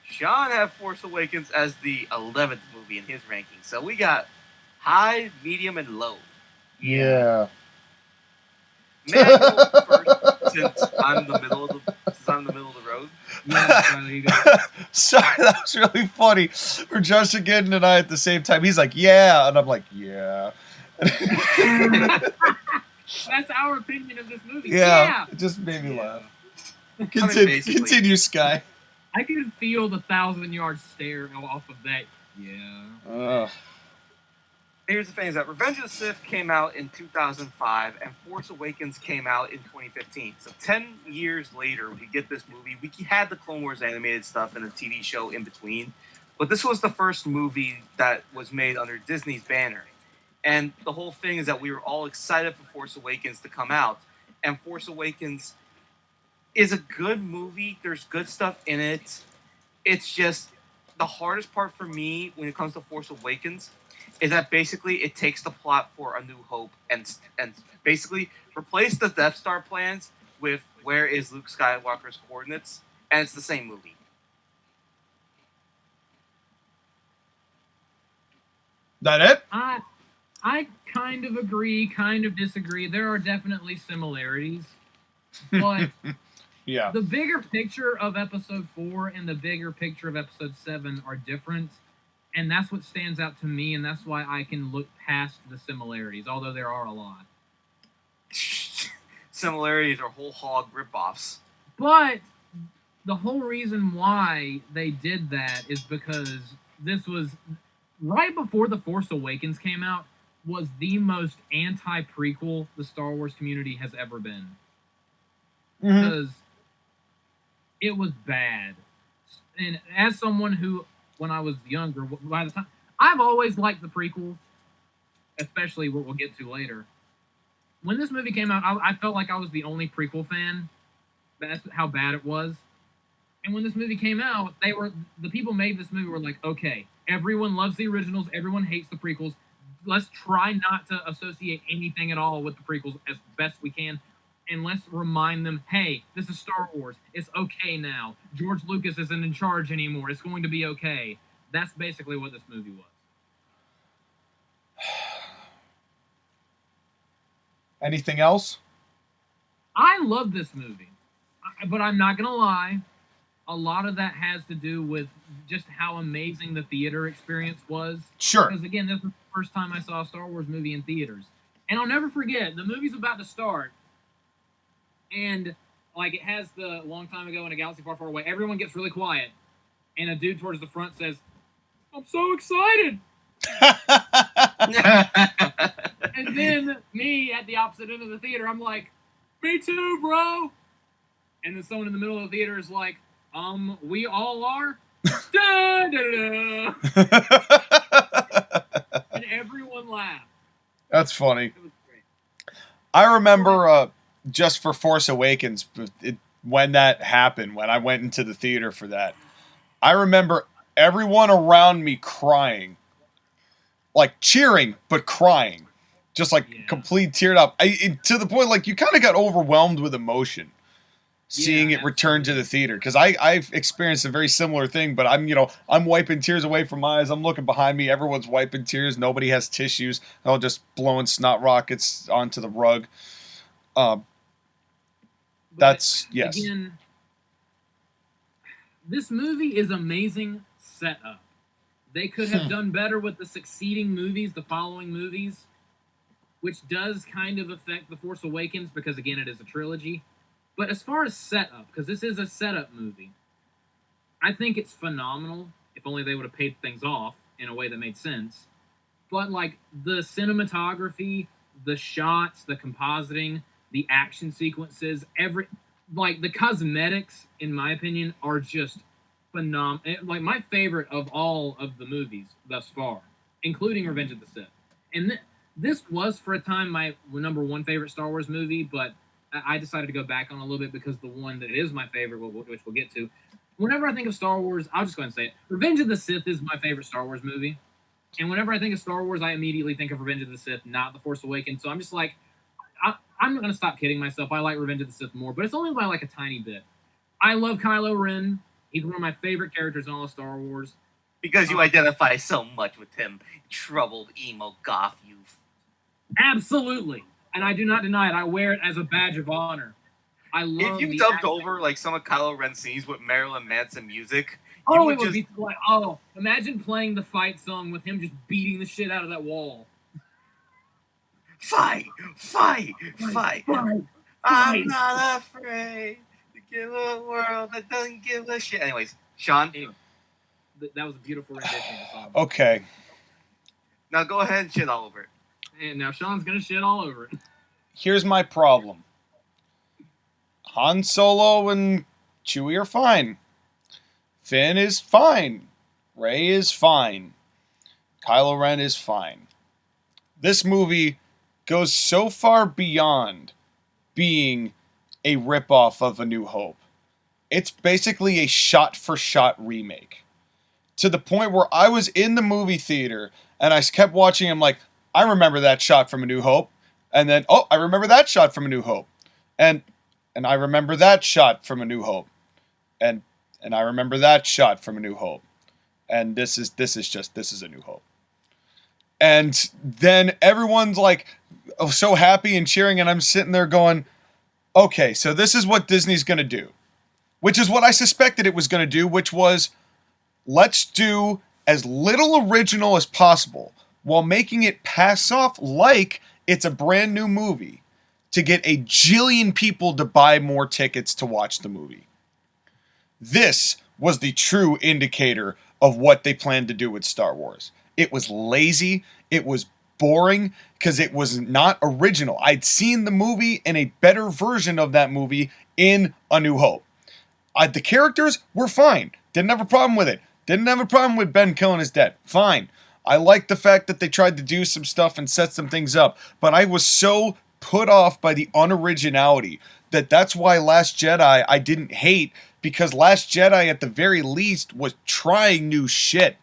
Sean had Force Awakens as the 11th movie in his ranking. So we got high, medium, and low. Yeah. May I go first since I'm in the middle of the road? Yeah, you go. Sorry, that was really funny. For Justin Giddens and I at the same time. He's like, yeah. And I'm like, yeah. That's our opinion of this movie. Yeah. It just made me laugh. Continue, Sky. I can feel the 1,000-yard stare off of that. Yeah. Here's the thing: is that Revenge of the Sith came out in 2005, and Force Awakens came out in 2015. So 10 years later, we get this movie. We had the Clone Wars animated stuff and the TV show in between, but this was the first movie that was made under Disney's banner. And the whole thing is that we were all excited for Force Awakens to come out, and Force Awakens is a good movie. There's good stuff in it. It's just the hardest part for me when it comes to Force Awakens is that basically it takes the plot for A New Hope and basically replace the Death Star plans with where is Luke Skywalker's coordinates, and it's the same movie. That it? I kind of agree, kind of disagree. There are definitely similarities, but Yeah. the bigger picture of Episode 4 and the bigger picture of Episode 7 are different, and that's what stands out to me, and that's why I can look past the similarities, although there are a lot. Similarities are whole hog ripoffs. But the whole reason why they did that is because this was right before The Force Awakens came out, was the most anti-prequel the Star Wars community has ever been. Mm-hmm. Because it was bad. And as someone who, when I was younger, by the time, I've always liked the prequel, especially what we'll get to later. When this movie came out, I felt like I was the only prequel fan. That's how bad it was. And when this movie came out, the people made this movie were like, okay, everyone loves the originals, everyone hates the prequels. Let's try not to associate anything at all with the prequels as best we can. And let's remind them, hey, this is Star Wars. It's okay now. George Lucas isn't in charge anymore. It's going to be okay. That's basically what this movie was. Anything else? I love this movie. But I'm not going to lie. A lot of that has to do with just how amazing the theater experience was. Sure. Because, again, this was the first time I saw a Star Wars movie in theaters. And I'll never forget, the movie's about to start. And, like, it has the long time ago in a galaxy far, far away. Everyone gets really quiet. And a dude towards the front says, I'm so excited. And then me at the opposite end of the theater, I'm like, me too, bro. And then someone in the middle of the theater is like, we all are? Da, da, da. And everyone laughed. That's funny. It was great. I remember just for Force Awakens, when that happened, when I went into the theater for that, I remember everyone around me crying. Like cheering, but crying. Just like complete teared up. To the point, like, you kind of got overwhelmed with emotion seeing it return to the theater. Because I've experienced a very similar thing, but I'm wiping tears away from my eyes. I'm looking behind me. Everyone's wiping tears. Nobody has tissues. They're all just blowing snot rockets onto the rug. Yes. Again, this movie is amazing setup. They could have done better with the succeeding movies, the following movies, which does kind of affect The Force Awakens because, again, it is a trilogy. But as far as setup, because this is a setup movie, I think it's phenomenal. If only they would have paid things off in a way that made sense. But, like, the cinematography, the shots, the compositing, the action sequences, the cosmetics, in my opinion, are just phenomenal. Like, my favorite of all of the movies thus far, including Revenge of the Sith. And this was, for a time, my number one favorite Star Wars movie, but I decided to go back on a little bit because the one that is my favorite, which we'll get to, whenever I think of Star Wars, I'll just go ahead and say it. Revenge of the Sith is my favorite Star Wars movie. And whenever I think of Star Wars, I immediately think of Revenge of the Sith, not The Force Awakens. So I'm just like, I'm not going to stop kidding myself. I like Revenge of the Sith more, but it's only by like a tiny bit. I love Kylo Ren. He's one of my favorite characters in all of Star Wars. Because you identify so much with him, troubled emo goth youth. Absolutely. And I do not deny it. I wear it as a badge of honor. I love if you dubbed over like some of Kylo Ren scenes with Marilyn Manson music, it would be like, imagine playing the fight song with him just beating the shit out of that wall. Fight! I'm not afraid to give a world that doesn't give a shit. Anyways, Sean. Anyway, that was a beautiful rendition of the song. Okay. Now go ahead and shit all over it. And now Sean's gonna shit all over it. Here's my problem. Han Solo and Chewie are fine. Finn is fine. Rey is fine. Kylo Ren is fine. This movie goes so far beyond being a ripoff of A New Hope. It's basically a shot-for-shot remake. to the point where I was in the movie theater and I kept watching. I'm like, I remember that shot from A New Hope, and then I remember that shot from A New Hope, and I remember that shot from A New Hope, and I remember that shot from A New Hope, and this is A New Hope, and then everyone's like so happy and cheering, and I'm sitting there going, okay, so this is what Disney's gonna do, which is what I suspected it was gonna do, which was, let's do as little original as possible while making it pass off like it's a brand new movie to get a jillion people to buy more tickets to watch the movie. This was the true indicator of what they planned to do with Star Wars. It was lazy, it was boring, because it was not original. I'd seen the movie and a better version of that movie in A New Hope. The characters were fine. Didn't have a problem with it. Didn't have a problem with Ben killing his dad. Fine. I liked the fact that they tried to do some stuff and set some things up. But I was so put off by the unoriginality that's why Last Jedi I didn't hate, because Last Jedi at the very least was trying new shit.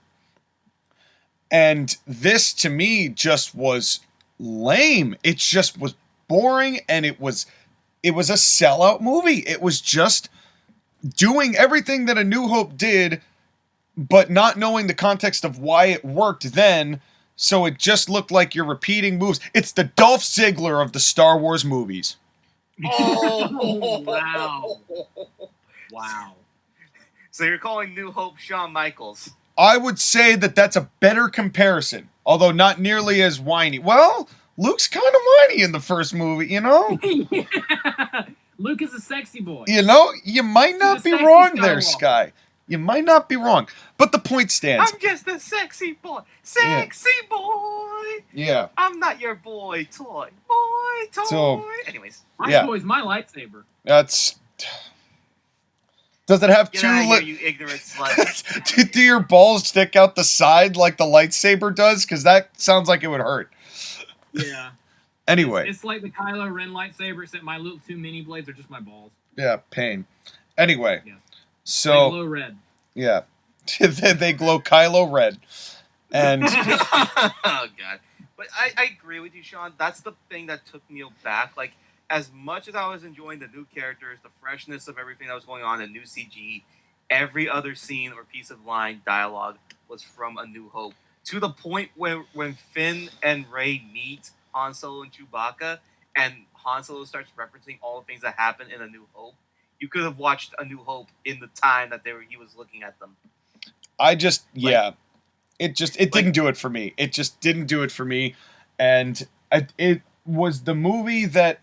And this to me just was lame. It just was boring, and it was a sellout movie. It was just doing everything that A New Hope did, but not knowing the context of why it worked then, so it just looked like you're repeating moves. It's the Dolph Ziggler of the Star Wars movies. Oh, wow. Wow. So you're calling New Hope Shawn Michaels? I would say that's a better comparison, although not nearly as whiny. Well, Luke's kind of whiny in the first movie, you know? Yeah. Luke is a sexy boy. You know, you might not be wrong there, Sky. You might not be wrong. But the point stands. I'm just a sexy boy. Sexy boy. Yeah. I'm not your boy toy. Boy toy. So, anyways. My toy's my lightsaber. That's... Does it have Get two... out of here, you ignorant slut. Do your balls stick out the side like the lightsaber does? Because that sounds like it would hurt. Yeah. Anyway. It's like the Kylo Ren lightsaber, except my little 2 mini blades are just my balls. Yeah, pain. Anyway. Yeah. So... They glow red. Yeah. They glow Kylo red. And... Oh, God. But I agree with you, Sean. That's the thing that took me back. Like, as much as I was enjoying the new characters, the freshness of everything that was going on, the new CG, every other scene or piece of line dialogue was from A New Hope. To the point where when Finn and Rey meet Han Solo and Chewbacca, and Han Solo starts referencing all the things that happened in A New Hope, you could have watched A New Hope in the time that he was looking at them. It didn't do it for me. It just didn't do it for me. And it was the movie that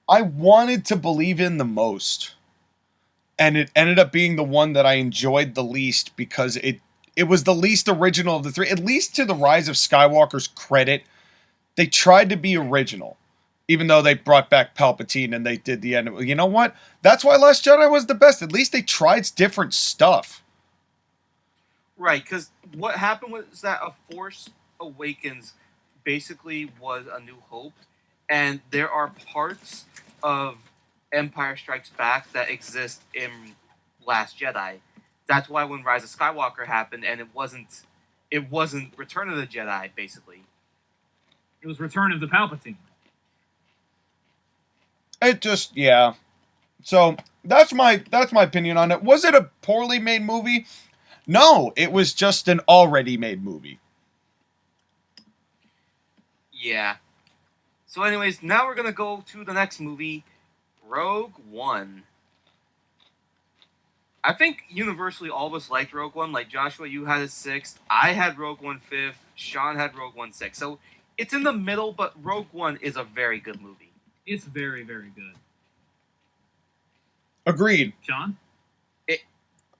I wanted to believe in the most. And it ended up being the one that I enjoyed the least, because it was the least original of the three. At least to the Rise of Skywalker's credit, they tried to be original. Even though they brought back Palpatine and they did the end of it. You know what? That's why Last Jedi was the best. At least they tried different stuff. Right, because what happened was that A Force Awakens basically was A New Hope, and there are parts of Empire Strikes Back that exist in Last Jedi. That's why when Rise of Skywalker happened, and it wasn't Return of the Jedi, basically. It was Return of the Palpatine. It just, yeah. So that's my opinion on it. Was it a poorly made movie? No, it was just an already made movie. Yeah. So anyways, now we're going to go to the next movie, Rogue One. I think universally all of us liked Rogue One. Like Joshua, you had it 6th. I had Rogue One 5th. Sean had Rogue One 6th. So it's in the middle, but Rogue One is a very good movie. It's very, very good. Agreed. Sean?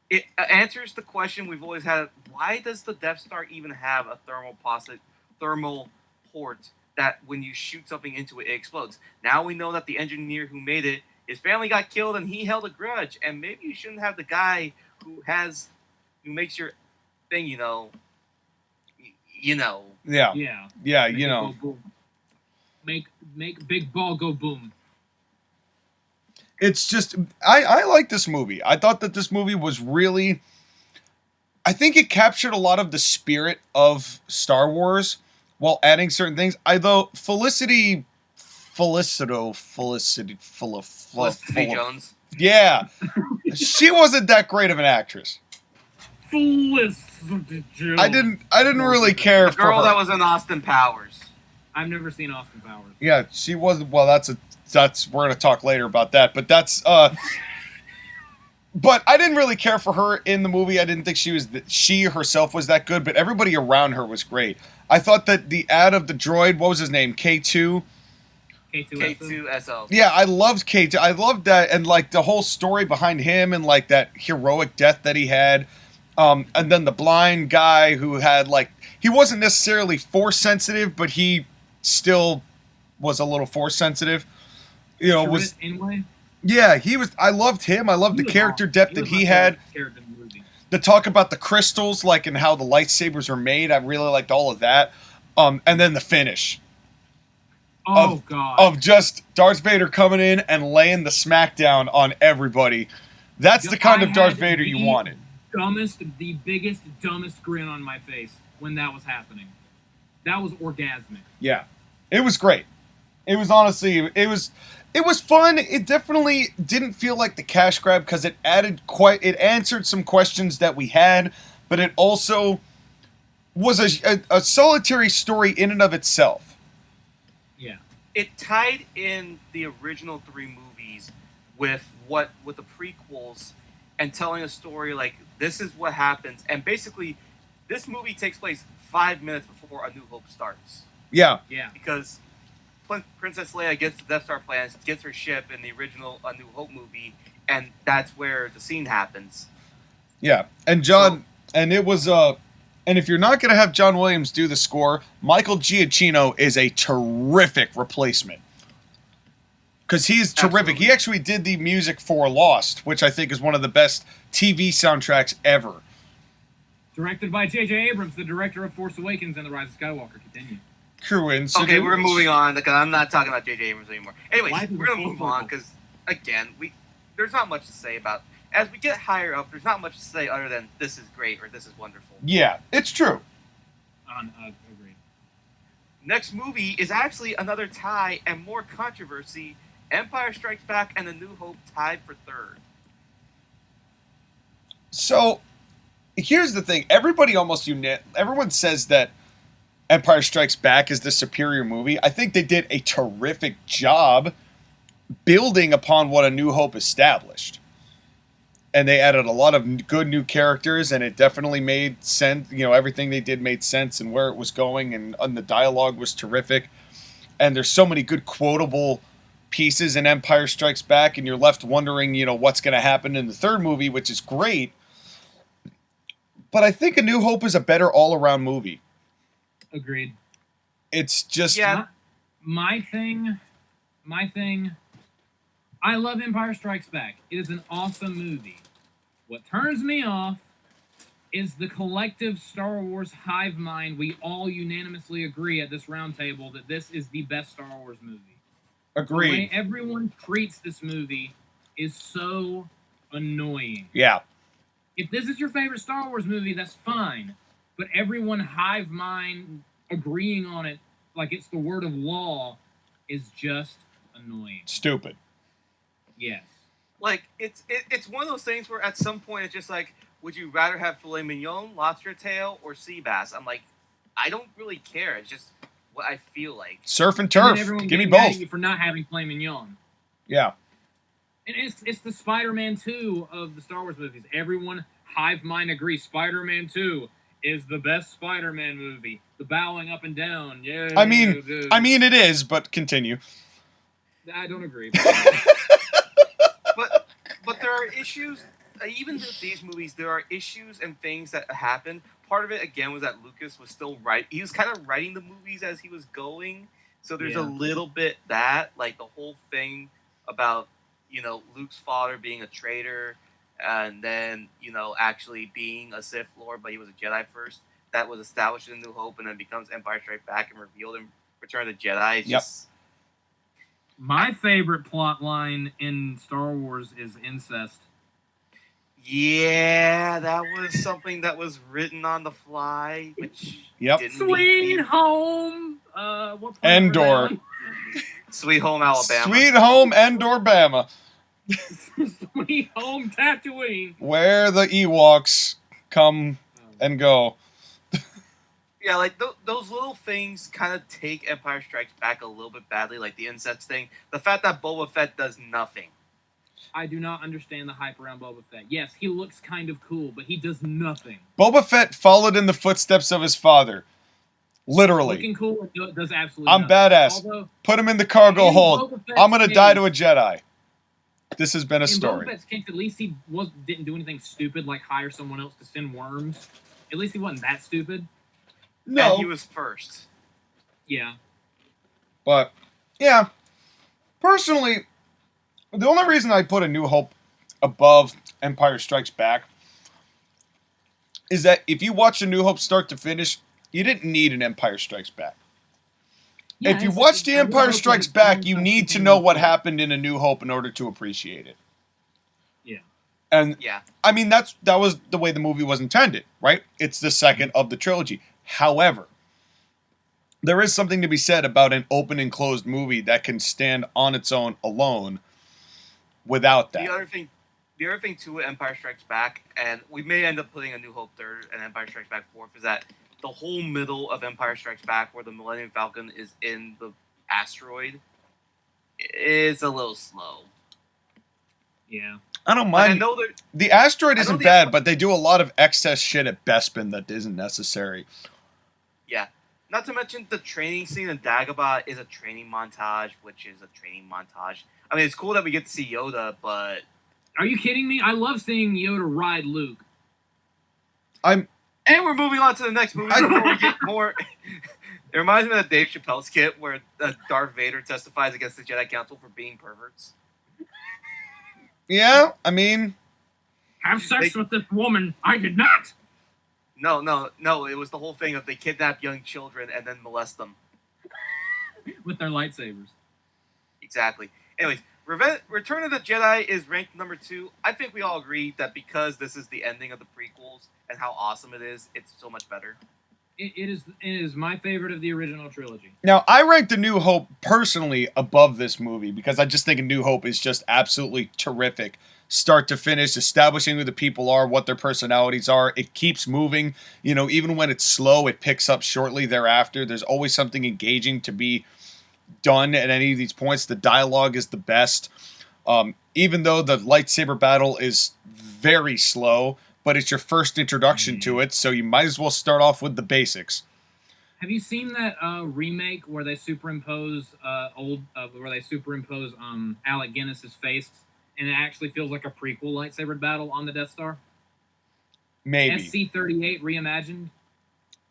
It answers the question we've always had. Why does the Death Star even have a thermal port that when you shoot something into it, it explodes? Now we know that the engineer who made it, his family got killed and he held a grudge. And maybe you shouldn't have the guy who makes your thing, you know. Yeah. Yeah. Yeah, Make you it know. go boom. Make big ball go boom. It's just, I like this movie. I thought that this movie was really, I think it captured a lot of the spirit of Star Wars while adding certain things. Felicity, Felicity Jones. yeah, she wasn't that great of an actress. Felicity Jones. I didn't really care The for girl her. that was in Austin Powers. I've never seen Austin Powers. Yeah, she wasn't. Well, that's we're gonna talk later about that. But that's But I didn't really care for her in the movie. I didn't think she herself was that good, but everybody around her was great. I thought that the ad of the droid, what was his name, K2? K2SO. Yeah, I loved K2. I loved that, and like the whole story behind him, and like that heroic death that he had. And then the blind guy who had he wasn't necessarily force sensitive, but he still was a little force sensitive. Yeah, he was. I loved him. I loved the character depth that he had. The talk about the crystals, and how the lightsabers are made. I really liked all of that. And then the finish. God! Of just Darth Vader coming in and laying the smackdown on everybody. That's the kind of Darth Vader you wanted. The biggest, dumbest grin on my face when that was happening. That was orgasmic. Yeah, it was great. It was honestly, it was fun. It definitely didn't feel like the cash grab because it answered some questions that we had, but it also was a solitary story in and of itself. Yeah. It tied in the original 3 movies with the prequels and telling a story like this is what happens, and basically this movie takes place 5 minutes before A New Hope starts. Yeah. Yeah. Because Princess Leia gets the Death Star plans, gets her ship in the original A New Hope movie, and that's where the scene happens. Yeah, and and it was and if you're not going to have John Williams do the score, Michael Giacchino is a terrific replacement. Because he's terrific. Absolutely. He actually did the music for Lost, which I think is one of the best TV soundtracks ever. Directed by J.J. Abrams, the director of Force Awakens and The Rise of Skywalker. Continue. Okay, we're moving on because I'm not talking about J.J. Abrams anymore. Anyway, we're going to move on because, again, there's not much to say about... As we get higher up, there's not much to say other than this is great or this is wonderful. Yeah, it's true. Agreed. Next movie is actually another tie and more controversy. Empire Strikes Back and A New Hope tied for 3rd. So, here's the thing. Everyone says that Empire Strikes Back is the superior movie. I think they did a terrific job building upon what A New Hope established. And they added a lot of good new characters, and it definitely made sense. Everything they did made sense and where it was going, and the dialogue was terrific. And there's so many good quotable pieces in Empire Strikes Back, and you're left wondering, what's going to happen in the 3rd movie, which is great. But I think A New Hope is a better all-around movie. Agreed. It's just... Yeah. My thing... I love Empire Strikes Back. It is an awesome movie. What turns me off is the collective Star Wars hive mind. We all unanimously agree at this round table that this is the best Star Wars movie. Agreed. The way everyone treats this movie is so annoying. Yeah. If this is your favorite Star Wars movie, that's fine. But everyone hive mind agreeing on it like it's the word of law is just annoying. Stupid. Yes. It's one of those things where at some point it's just like, would you rather have filet mignon, lobster tail, or sea bass? I'm like, I don't really care. It's just what I feel like. Surf and turf. Give me both. For not having filet mignon. Yeah. And it's the Spider-Man 2 of the Star Wars movies. Everyone hive mind agrees. Spider-Man 2 is the best Spider-Man movie. The bowing up and down. Yeah. I mean it is, but continue. I don't agree. But there are issues, even with these movies, there are issues and things that happen. Part of it, again, was that Lucas was still he was kind of writing the movies as he was going. So there's a little bit that, like the whole thing about, Luke's father being a traitor and then, actually being a Sith Lord, but he was a Jedi first. That was established in New Hope and then becomes Empire Strikes Back and revealed in Return of the Jedi. It's just... My favorite plot line in Star Wars is incest. Yeah, that was something that was written on the fly, which Yep. didn't Sweet need home. What planet were they Endor. on? Sweet Home Alabama. Sweet home Endor, Bama, Sweet home Tatooine. where the Ewoks come and go. Yeah, like those little things kind of take Empire Strikes Back a little bit badly, like the insects thing. The fact that Boba Fett does nothing. I do not understand the hype around Boba Fett. Yes, he looks kind of cool, but he does nothing. Boba Fett followed in the footsteps of his father. Literally. Looking cool and does absolutely I'm nothing. badass. Although, Put him in the cargo in hold. Boba Fett's I'm gonna die to a case- Jedi. This has been a In Boba story. Fett's case, at least he didn't do anything stupid like hire someone else to send worms. At least he wasn't that stupid. And he was first. Yeah. But yeah, personally, the only reason I put A New Hope above Empire Strikes Back is that if you watch A New Hope start to finish, you didn't need an Empire Strikes Back. Yeah, if you it's- watch The A New Empire Hope Strikes is its Back, own you need to self-contained know what story. happened in A New Hope in order to appreciate it. Yeah. And Yeah. I mean, that was the way the movie was intended, right? It's the second of the trilogy. However, there is something to be said about an open and closed movie that can stand on its own alone without that. The other thing too with Empire Strikes Back, and we may end up putting A New Hope third and Empire Strikes Back fourth, is that the whole middle of Empire Strikes Back, where the Millennium Falcon is in the asteroid, is a little slow. Yeah. I don't Like, I mind. know that The asteroid I know isn't the bad, Empire- but they do a lot of excess shit at Bespin that isn't necessary. Yeah. Not to mention the training scene in Dagobah is a training montage, which is a training montage. I mean, it's cool that we get to see Yoda, but Are you kidding me? I love seeing Yoda ride Luke. and we're moving on to the next movie before we get more. It reminds me of the Dave Chappelle skit where Darth Vader testifies against the Jedi Council for being perverts. Yeah, I mean, Have sex with this woman. I did not. No. It was the whole thing of they kidnap young children and then molest them. With their lightsabers. Exactly. Anyways, Return of the Jedi is ranked number 2. I think we all agree that because this is the ending of the prequels and how awesome it is, it's so much better. It is my favorite of the original trilogy. now I ranked A New Hope personally above this movie because I just think A New Hope is just absolutely terrific. Start to finish, establishing who the people are, what their personalities are. It keeps moving. You know, even when it's slow, it picks up shortly thereafter. There's always something engaging to be done at any of these points. The dialogue is the best. Even though the lightsaber battle is very slow, but it's your first introduction to it, so you might as well start off with the basics. Have you seen that remake where they superimpose Alec Guinness's face, and it actually feels like a prequel lightsaber battle on the Death Star? Maybe. SC-38 reimagined.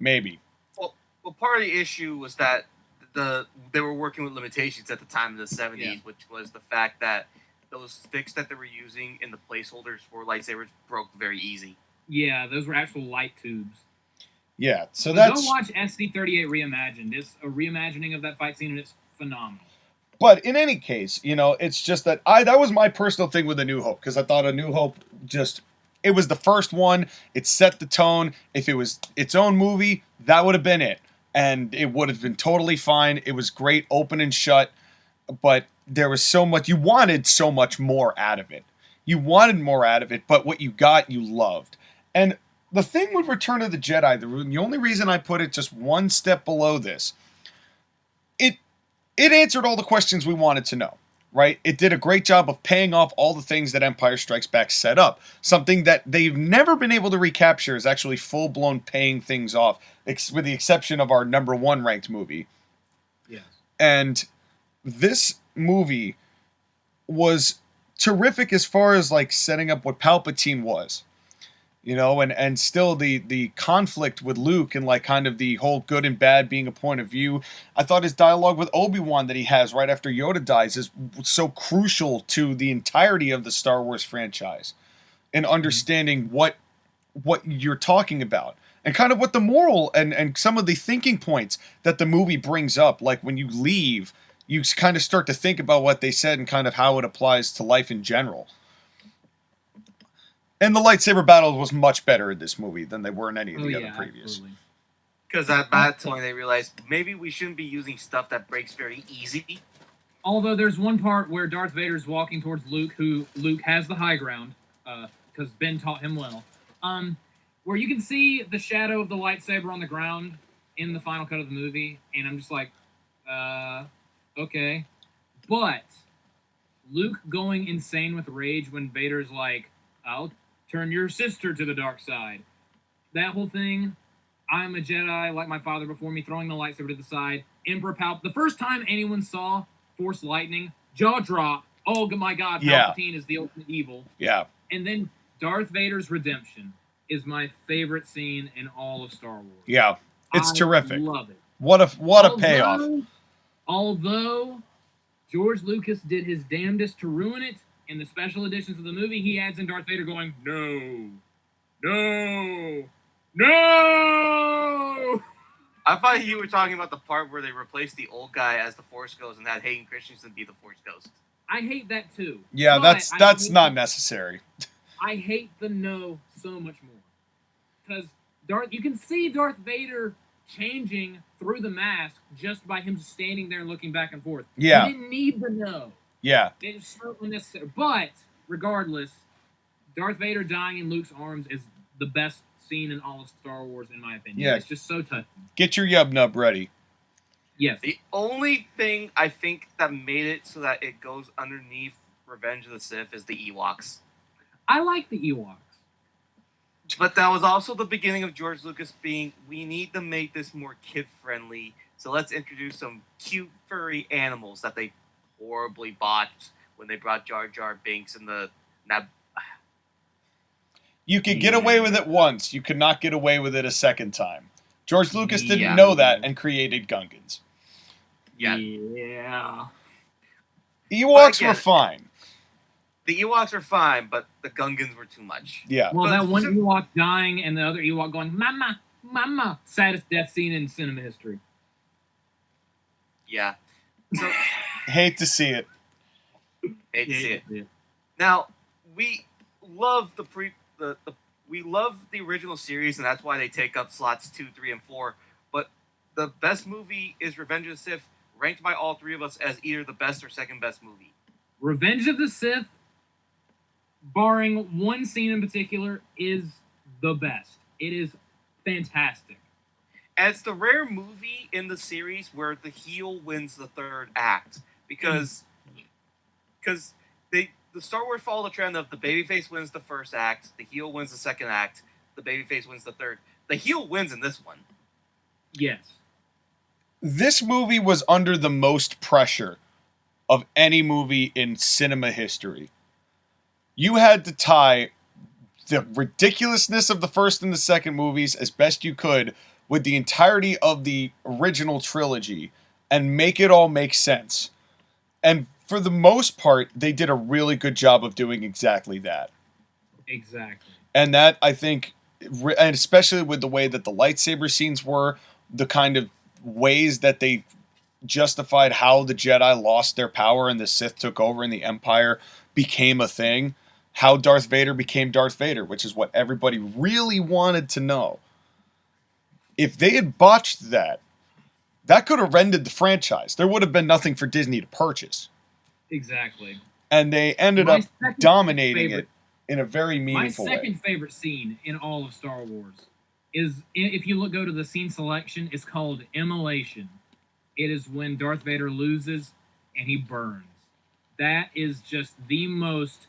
Maybe. Well, part of the issue was that they were working with limitations at the time in the 70s, Yeah. which was the fact that those sticks that they were using in the placeholders for lightsabers broke very easy. Yeah, those were actual light tubes. Yeah, so But that's... go watch SC-38 reimagined. It's a reimagining of that fight scene, and it's phenomenal. But in any case, you know, it's just that that was my personal thing with A New Hope, because I thought A New Hope it was the first one, it set the tone. If it was its own movie, that would have been it. And it would have been totally fine. It was great, open and shut, but there was so much, you wanted so much more out of it. You wanted more out of it, but what you got, you loved. And the thing with Return of the Jedi, the only reason I put it just one step below this, it answered all the questions we wanted to know, right? It did a great job of paying off all the things that Empire Strikes Back set up. Something that they've never been able to recapture is actually full-blown paying things off, with the exception of our number 1 ranked movie. Yes. And this movie was terrific as far as like setting up what Palpatine was. You know, and still the conflict with Luke and like kind of the whole good and bad being a point of view. I thought his dialogue with Obi-Wan that he has right after Yoda dies is so crucial to the entirety of the Star Wars franchise and understanding what you're talking about and kind of what the moral and some of the thinking points that the movie brings up. Like when you leave, you kind of start to think about what they said and kind of how it applies to life in general. And the lightsaber battle was much better in this movie than they were in any of the other previous. Absolutely. Because at that point they realized maybe we shouldn't be using stuff that breaks very easy. Although there's one part where Darth Vader's walking towards Luke, who Luke has the high ground, because Ben taught him well. Where you can see the shadow of the lightsaber on the ground in the final cut of the movie, and I'm just like, okay. But Luke going insane with rage when Vader's like, I'll turn your sister to the dark side. That whole thing, I'm a Jedi like my father before me, throwing the lightsaber to the side. Emperor Palpatine, the first time anyone saw Force lightning, jaw drop. Oh my God, Palpatine is the ultimate evil. Yeah. And then Darth Vader's redemption is my favorite scene in all of Star Wars. Yeah, it's terrific. Love it. What a payoff. Although George Lucas did his damnedest to ruin it, in the special editions of the movie, he adds in Darth Vader going, no, no, no. I thought you were talking about the part where they replaced the old guy as the Force Ghost and had Hayden Christensen be the Force Ghost. I hate that too. Yeah, that's not necessary. I hate the no so much more. Because you can see Darth Vader changing through the mask just by him standing there and looking back and forth. Yeah. You didn't need the no. Yeah. It's so unnecessary. But, regardless, Darth Vader dying in Luke's arms is the best scene in all of Star Wars, in my opinion. Yeah. It's just so touching. Get your yub nub ready. Yes. The only thing I think that made it so that it goes underneath Revenge of the Sith is the Ewoks. I like the Ewoks. But that was also the beginning of George Lucas being, we need to make this more kid-friendly, so let's introduce some cute, furry animals that they horribly botched when they brought Jar Jar Binks and the... You could get away with it once. You could not get away with it a second time. George Lucas didn't know that and created Gungans. Yeah. Ewoks were fine. The Ewoks are fine, but the Gungans were too much. Yeah. Well, that one Ewok dying and the other Ewok going, Mama, Mama. Saddest death scene in cinema history. Yeah. So, hate to see it. Hate to see it. Yeah. Now, we love we love the original series, and that's why they take up slots 2, 3, and 4. But the best movie is Revenge of the Sith, ranked by all three of us as either the best or second best movie. Revenge of the Sith, barring one scene in particular, is the best. It is fantastic. And it's the rare movie in the series where the heel wins the third act. Because the Star Wars follow the trend of the babyface wins the first act, the heel wins the second act, the babyface wins the third. The heel wins in this one. Yes. This movie was under the most pressure of any movie in cinema history. You had to tie the ridiculousness of the first and the second movies as best you could with the entirety of the original trilogy and make it all make sense. And for the most part, they did a really good job of doing exactly that. Exactly. And that, I think, and especially with the way that the lightsaber scenes were, the kind of ways that they justified how the Jedi lost their power and the Sith took over and the Empire became a thing, how Darth Vader became Darth Vader, which is what everybody really wanted to know. If they had botched that, that could have ended the franchise. There would have been nothing for Disney to purchase. Exactly. And they ended up dominating it in a very meaningful way. My second favorite scene in all of Star Wars is, if you go to the scene selection, it's called Immolation. It is when Darth Vader loses and he burns. That is just the most,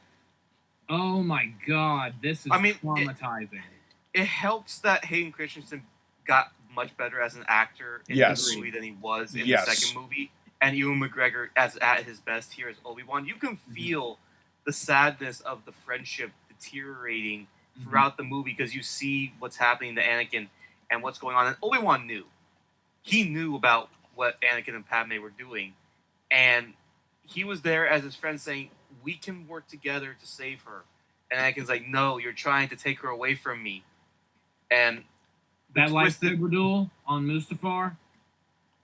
oh my God, this is traumatizing. It helps that Hayden Christensen got much better as an actor in this movie than he was in the second movie. And Ewan McGregor at his best here as Obi-Wan. You can feel the sadness of the friendship deteriorating throughout the movie because you see what's happening to Anakin and what's going on. And Obi-Wan knew. He knew about what Anakin and Padme were doing. And he was there as his friend saying, we can work together to save her. And Anakin's like, no, you're trying to take her away from me. And that lightsaber duel on Mustafar,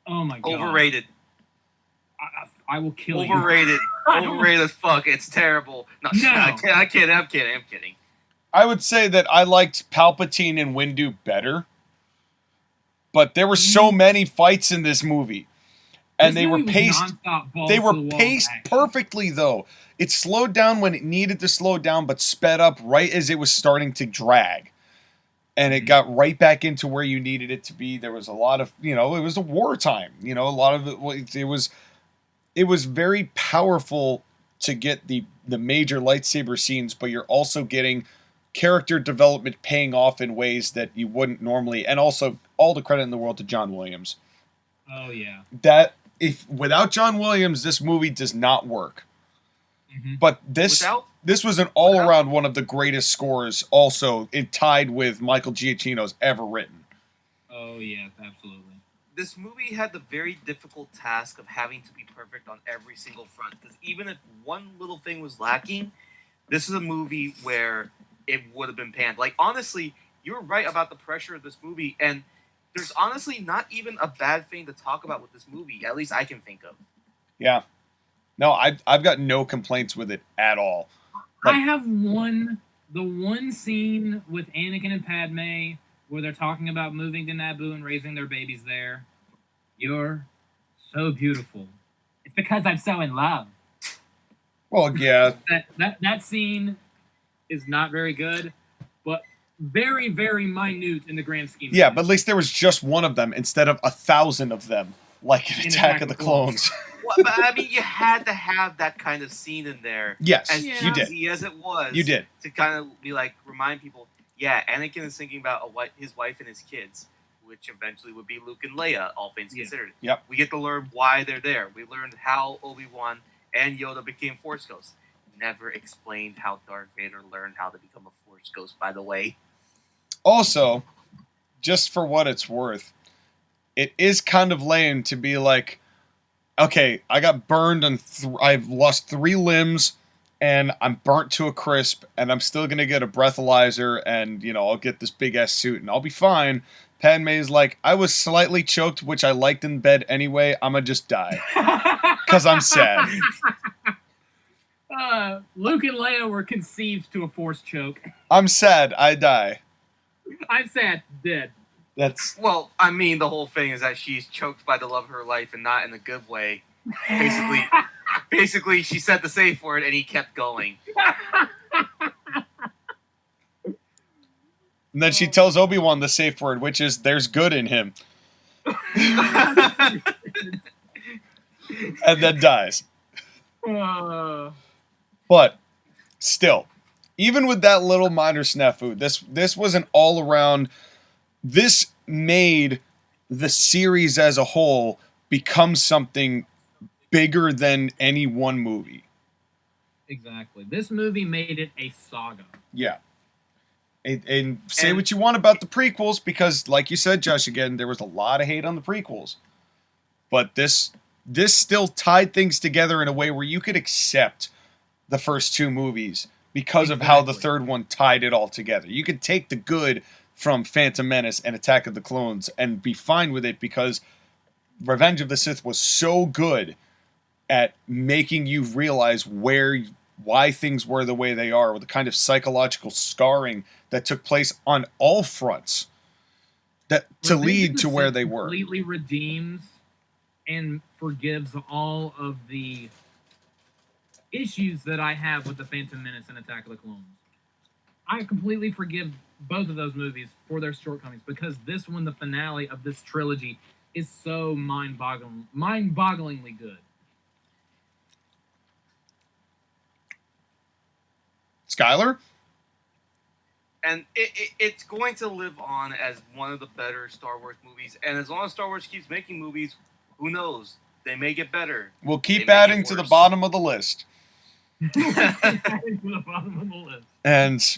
oh my God. Overrated. I will kill you. Overrated as fuck. It's terrible. No. I'm kidding. I would say that I liked Palpatine and Windu better, but there were so many fights in this movie, and This they were movie was paced. nonstop balls They were to the wall paced action. perfectly, though. It slowed down when it needed to slow down, but sped up right as it was starting to drag. And it got right back into where you needed it to be. There was a lot of, it was a wartime. A lot of it was very powerful to get the major lightsaber scenes, but you're also getting character development paying off in ways that you wouldn't normally. And also, all the credit in the world to John Williams. Oh yeah. That if without John Williams, this movie does not work. But this was an all-around one of the greatest scores. Also, it tied with Michael Giacchino's ever written. Oh yes, absolutely. This movie had the very difficult task of having to be perfect on every single front. Because even if one little thing was lacking, this is a movie where it would have been panned. Like, honestly, you were right about the pressure of this movie, and there's honestly not even a bad thing to talk about with this movie, at least I can think of. Yeah. No, I've got no complaints with it at all. I have the one scene with Anakin and Padme where they're talking about moving to Naboo and raising their babies there. You're so beautiful. It's because I'm so in love. Well, yeah. That scene is not very good, but very, very minute in the grand scheme. Yeah, but at least there was just one of them instead of 1,000 of them, like in Attack of the Clones. Well, but I mean, you had to have that kind of scene in there. Yes, as you did. cheesy as it was, you did, to kind of be like remind people. Yeah, Anakin is thinking about his wife and his kids, which eventually would be Luke and Leia, all things considered. Yep. We get to learn why they're there. We learned how Obi-Wan and Yoda became Force ghosts. Never explained how Darth Vader learned how to become a Force ghost, by the way. Also, just for what it's worth, it is kind of lame to be like, okay, I got burned and I've lost 3 limbs and I'm burnt to a crisp and I'm still going to get a breathalyzer and, I'll get this big ass suit and I'll be fine. Padme's like, I was slightly choked, which I liked in bed anyway. I'm going to just die. Because I'm sad. Luke and Leia were conceived to a force choke. I'm sad. I die. I'm sad. Dead. Well, I mean, the whole thing is that she's choked by the love of her life and not in a good way. Basically, she set the safe word and he kept going. And then she tells Obi-Wan the safe word, which is, there's good in him. And then dies. But, still, even with that little minor snafu, this was an all-around... This made the series as a whole become something bigger than any one movie. Exactly. This movie made it a saga. Yeah. And say what you want about the prequels, because, like you said, Josh, again, there was a lot of hate on the prequels. But this still tied things together in a way where you could accept the first 2 movies because of how the third one tied it all together. You could take the good from Phantom Menace and Attack of the Clones and be fine with it because Revenge of the Sith was so good at making you realize why things were the way they are, with the kind of psychological scarring that took place on all fronts to lead to where they were. Completely redeems and forgives all of the issues that I have with the Phantom Menace and Attack of the Clones. I completely forgive both of those movies for their shortcomings because this one, the finale of this trilogy, is so mind-bogglingly good. Skylar? And it's going to live on as one of the better Star Wars movies. And as long as Star Wars keeps making movies, who knows? They may get better. We'll keep adding to the bottom of the list. Adding to the bottom of the list. And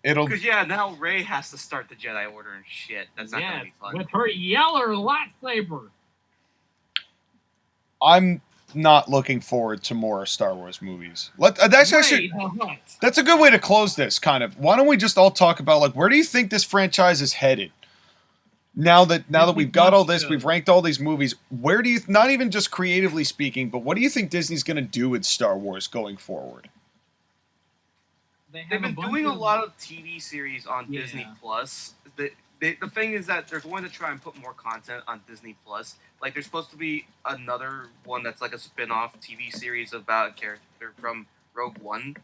it'll... Because, now Rey has to start the Jedi Order and shit. That's not going to be fun. With her yeller lightsaber. I'm not looking forward to more Star Wars movies. That's a good way to close this, kind of. Why don't we just all talk about, like, where do you think this franchise is headed? Now that we've got all this, we've ranked all these movies, where do you, not even just creatively speaking, but what do you think Disney's going to do with Star Wars going forward? They have They've been bunch doing a of- lot of TV series on Yeah. Disney Plus. The thing is that they're going to try and put more content on Disney Plus. Like there's supposed to be another one that's like a spin-off TV series about a character from Rogue One.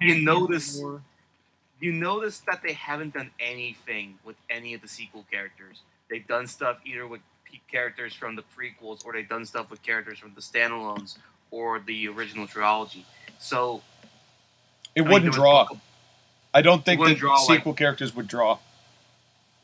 You Cassian notice- Andor. You notice that they haven't done anything with any of the sequel characters. They've done stuff either with characters from the prequels, or they've done stuff with characters from the standalones or the original trilogy. So It I mean, wouldn't there was draw. Book of- I don't think wouldn't that draw, like- sequel characters would draw.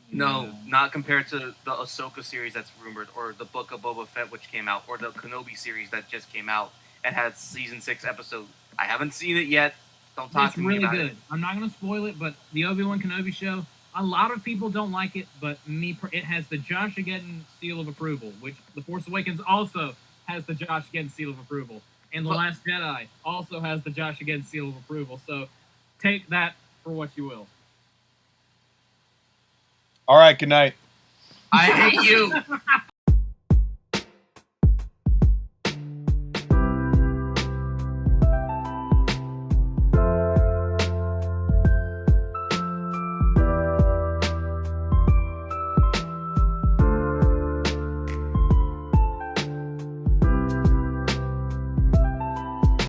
No, Yeah. not compared to the Ahsoka series that's rumored, or the Book of Boba Fett which came out, or the Kenobi series that just came out and had season 6 episodes. I haven't seen it yet. Don't talk It's to me really about good. it. I'm not going to spoil it, but the Obi-Wan Kenobi show, a lot of people don't like it, but it has the Josh Haden seal of approval, which The Force Awakens also has the Josh Haden seal of approval, and The Last Jedi also has the Josh Haden seal of approval. So take that for what you will. All right, good night. I hate you.